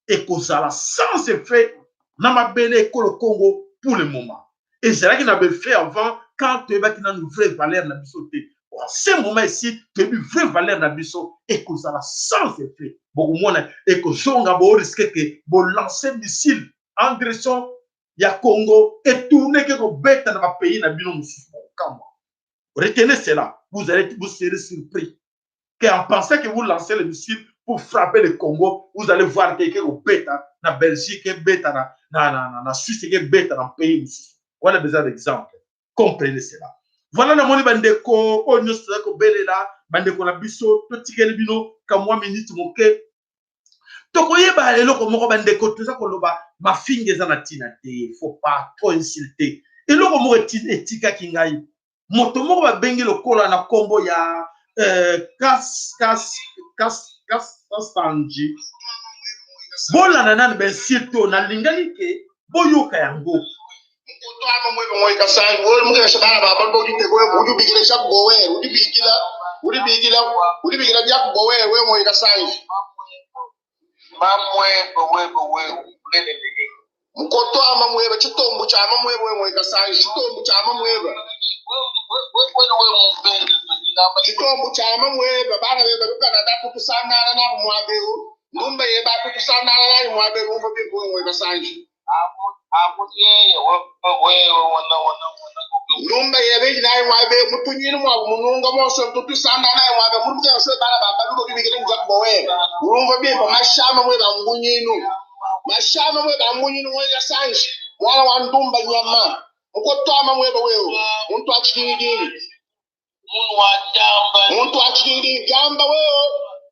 et que ça, sans se fait, n'a pas béné que le Congo pour le moment. Et c'est là qu'il avait fait avant, quand tu as une vraie valeur dans la bisoté. En ce moment ici, tu as une vraie valeur dans la bisoté, et que ça, sans se fait. Beaucoup moins, et que Zonga risque que vous lancez des missiles en direction du Congo et tourner que vous bêtes dans le pays, dans le retenez cela, vous serez surpris. En pensant que vous lancez le missile pour frapper le Congo, vous allez voir que vous bêtes dans la Belgique, que bêtes dans la Suisse, que bêtes dans le pays. On a besoin d'exemples. Comprenez cela. Voilà la monnaie bandeko, on ne sait que belle là, bandeko na biso, to tikeli bino, ka moi minute moke. Tokoyeba eloko moko bandeko, tout ça koloba, ma finge za na tina te, faut pas trop insulter. eloko moko etikaki ngai moto moko babengi lokola na kombo ya kasanji bolanda nani bensito nalingaki ke boyoka yango Mkutano mwe mwe kasangi wole mwe shabana baba bo dite go udi bigila shak go we udi bigila jak go we mwe kasangi mamwe bo we lele lele mkoto ama mwe ba chitombu cha ama mwe kasangi chitombu cha ama mwe ba chitombu cha ama mwe ba bana be ba kana da kutusana na mwaberu ngumba ye ba kutusana na mwaberu mbo bi mwe kasangi Lumba yebe na mwabe mutunyini mwa mununga moso tutusanda na mwabe murumya so bana baba duko bibigele ngakbo we urumva bimba mashama mwe bangunyinu mwe gasanji mwana wa ndumba nyama ukotama mwe wewe muntu achidini gamba wewe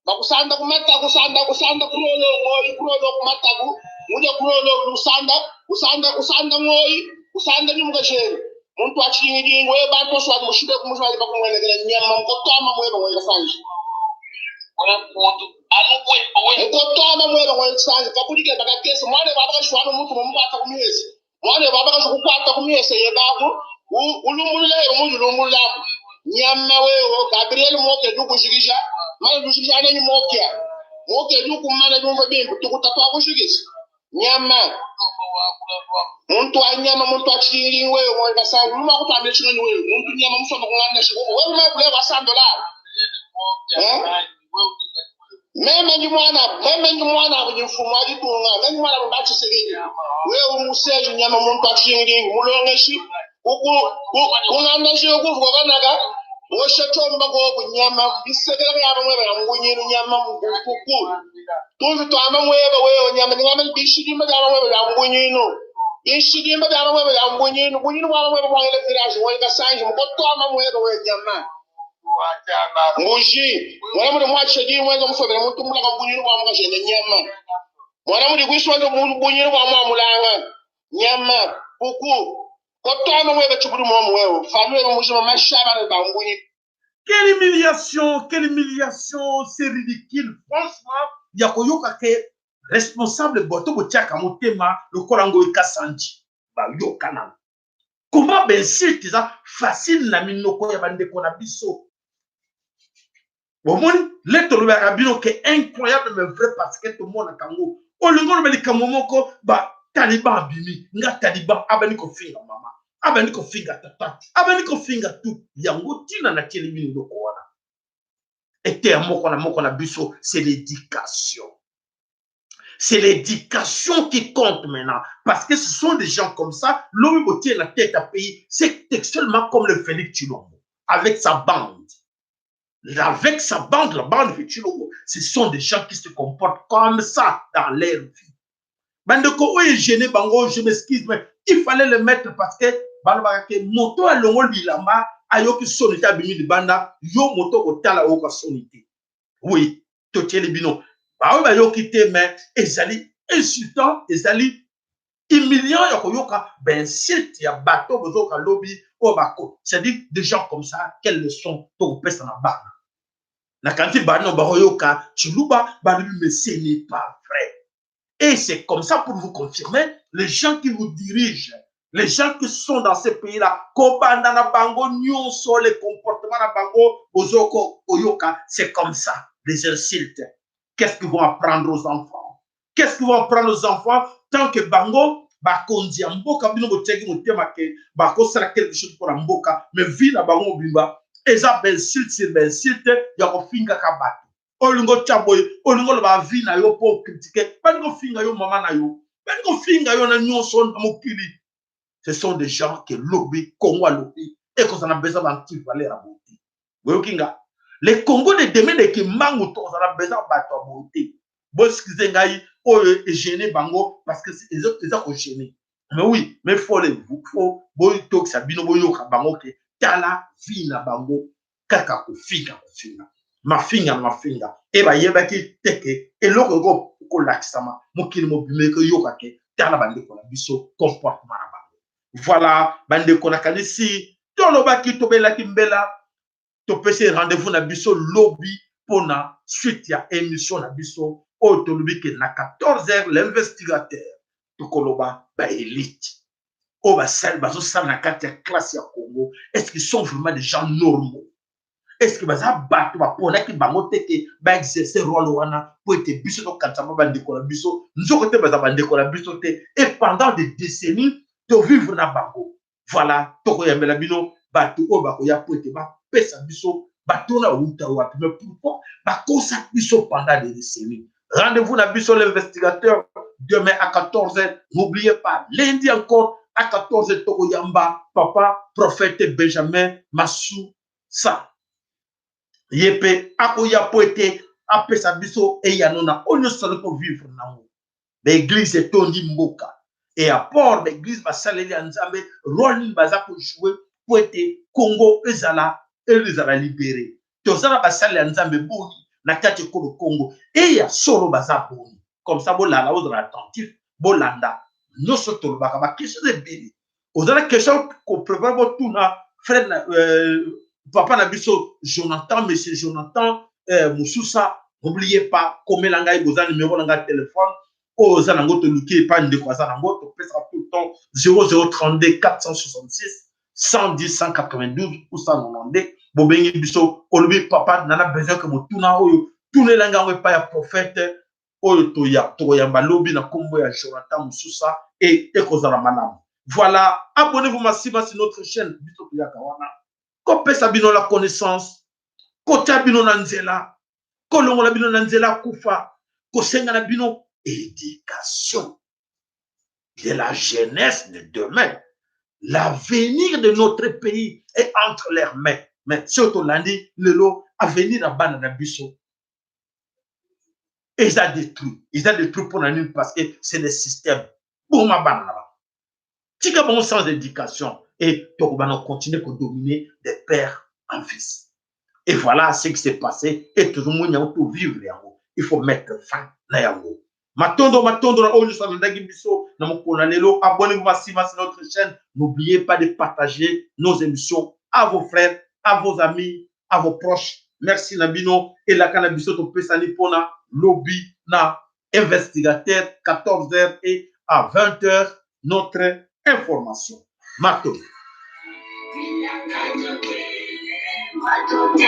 bakusanda kumata kusanda kurolo kumata ku muja kurolo usanda ngoi usanda nyumugasheri muntu achidini wewe bantu swali mushide kumshwali bakumwelekela nyama mkotama mwe gasanji mkotama mwe gasanji kakulike bakakese mwana baba shwano muntu mumata kumyesi mwana baba kashukwata kumyesi yebaku ulumulule nyama wewe Gabriel moke dukushikisha mala dushikisha nani moke duku mana dumba bimbu tukutatoa kushikisha nyama muntu anyama muntu achiri wewe mwa kasangu luma kutambia chini wewe muntu nyama msoma kungana shiko wewe mwa kwa $100 meme ni mwana kujifumu ajitunga meme mwana mbachi segeni wewe museji nyama muntu achiri mulongeshi kungana shiko kuvukanaka Oshatomba go nyama bisekela yaba mwe bangunyiru nyama mbukuku tuvi twama mweba wewe nyama bishidimba yaba mwe bangunyinu bishidimba yaba mwe bangunyinu kunyinu waba mwe bangele village wo kasanji mukotoma mweba wewe nyama muji mwana muri mwachedi mwenza mufobera muntu mulaka kunyinu wa mukashende nyama mwana muri kwiswanga kunyinu wa mwamulanga nyama kuku Quelle humiliation, c'est ridicule. Franchement, Yakoyoka ke responsable boto botiaka motema le korango ekasanji ba yokana. Comment ben c'est ça facile na minoko ya bande ko na biso. Bomoni lettre le rabino que incroyable mais vrai parce que tout le monde a kango. O lingo le kamomoko ba Taliban bimi nga Taliban abani ko finga mama abani ko finga tata abani ko finga tout yango tina na kelimi ndoko wana ete moko na biso c'est l'éducation qui compte maintenant parce que ce sont des gens comme ça l'homme botier la tête à pays c'est textuellement comme le Félix Tshilombo avec sa bande la bande de Tshilombo ce sont des gens qui se comportent comme ça dans leur vie. Bandeko oye gêné bango, je m'excuse, mais il fallait le mettre parce que banabake moto a longo bilama ayoki sonité abimi de banda yo moto otala oka sonité. Oui, totie le bino. Ba ba yoki te mais ezali insultant, ezali humiliant yoko yoka ben silt ya bateau bozoka lobby o bako. C'est-à-dire des gens comme ça, quelles leçons to pesa na bana. Na kanti bano ba yoka chiluba ba mais ce n'est pas vrai. Et c'est comme ça pour vous confirmer, les gens qui vous dirigent, les gens qui sont dans ces pays-là, Kobanda Bango, Nyonso, les comportements na Bango, Ozoko, Oyoka, c'est comme ça, les insultes. Qu'est-ce qu'ils vont apprendre aux enfants? Qu'est-ce qu'ils vont apprendre aux enfants tant que Bango, Bakondi, Mboka, Bino Botegi, Motemake, Bako sera quelque chose pour Mboka, mais vie la Bango Bimba, et ça, insulte, c'est insulte, Yako Finga Kabati. Olingo chaboy olingo lo ba vi na yo po critiquer bango finga yo mama na yo bango finga yo na nyonso na mokili. Ce sont des gens qui lobby Congo lobby et qu'on en a besoin d'anti valer à beauté. Vous kinga les Congo de demain de kimangu to on a besoin bato à beauté. Bon excusez ngai o gêner bango parce que les autres ont gêné. Mais oui, mais faut boy tok sabino boyo ka bango ke tala vi na bango kaka ko finga. Mafinga eba yebaki teke eloko ko laksama mokili mobime ko yokake tala bande ko na biso comportement na bango Voilà, bande konakani si toloba ki tobela kimbela to pese rendez-vous na biso lobby pona suite ya émission na biso o tolobi ke na 14h l'investigateur to koloba ba élite o ba sel bazo sala na kati ya classe ya Congo. Est-ce qu'ils sont vraiment des gens normaux? Est-ce que baza bato ba pona ki bango teke ba exercer rôle wana po ete biso to kansama bande ko na biso nzoko te baza bande ko na biso te et pendant des décennies to vivre na bango. Voilà, toko yambela bino bato o ba ko ya po ete ba pesa biso bato na uta wapi. Mais pourquoi ba kosa biso pendant des décennies? Rendez-vous na biso l'investigateur demain à 14h. N'oubliez pas, lundi encore à 14h toko yamba papa prophète Benjamin Massou Sa. Yepe akoya po ete apesa biso e yanona onyo solo pour vivre nango. L'église est tondi mboka. Et à port l'église va saler nzambe rôle baza pour jouer pour être Congo ezala libéré. Tozala ba saler nzambe boni na kati ko Congo et ya solo baza boni. Comme ça bolala ozala attentif bolanda. No soto baka ba question de bini. Ozala question ko prévoir tout na frère papa na biso Jonathan, monsieur Jonathan Moussoussa, n'oubliez pas comme l'angai boza numéro langa téléphone. Oh, Zanango te luki pas de quoi Zanango te pèsera tout le temps 0032 466 110 192 ou 192. Bobengi biso olobi papa nana besoin que mo tuna oyo tune langa we pa ya prophète oyo to ya balobi na kombo ya Jonathan Moussoussa et ekozala manam. Voilà, abonnez-vous massivement sur notre chaîne biso ya kawana. Ko pesa bino la connaissance, ko tia bino na nzela, ko longola bino na nzela kufa, ko senga na bino éducation de la jeunesse de demain. L'avenir de notre pays est entre leurs mains. Mais surtout lundi, le lot a venu à Bananabiso. Ils ont détruit. Ils ont détruit pour nous parce que c'est le système. Pour ma banana. Si tu as bon sens d'éducation et tu vas continuer à dominer des pères en fils. Et voilà ce qui s'est passé. Et tout le monde a vivre. Il faut mettre fin à yango. Matondo, abonnez-vous massivement sur notre chaîne. N'oubliez pas de partager nos émissions à vos frères, à vos amis, à vos proches. Merci Nabino. Et la cannabiso to pesani pona lobby na investigateur 14h et à 20h notre information. Matondo. Matondo.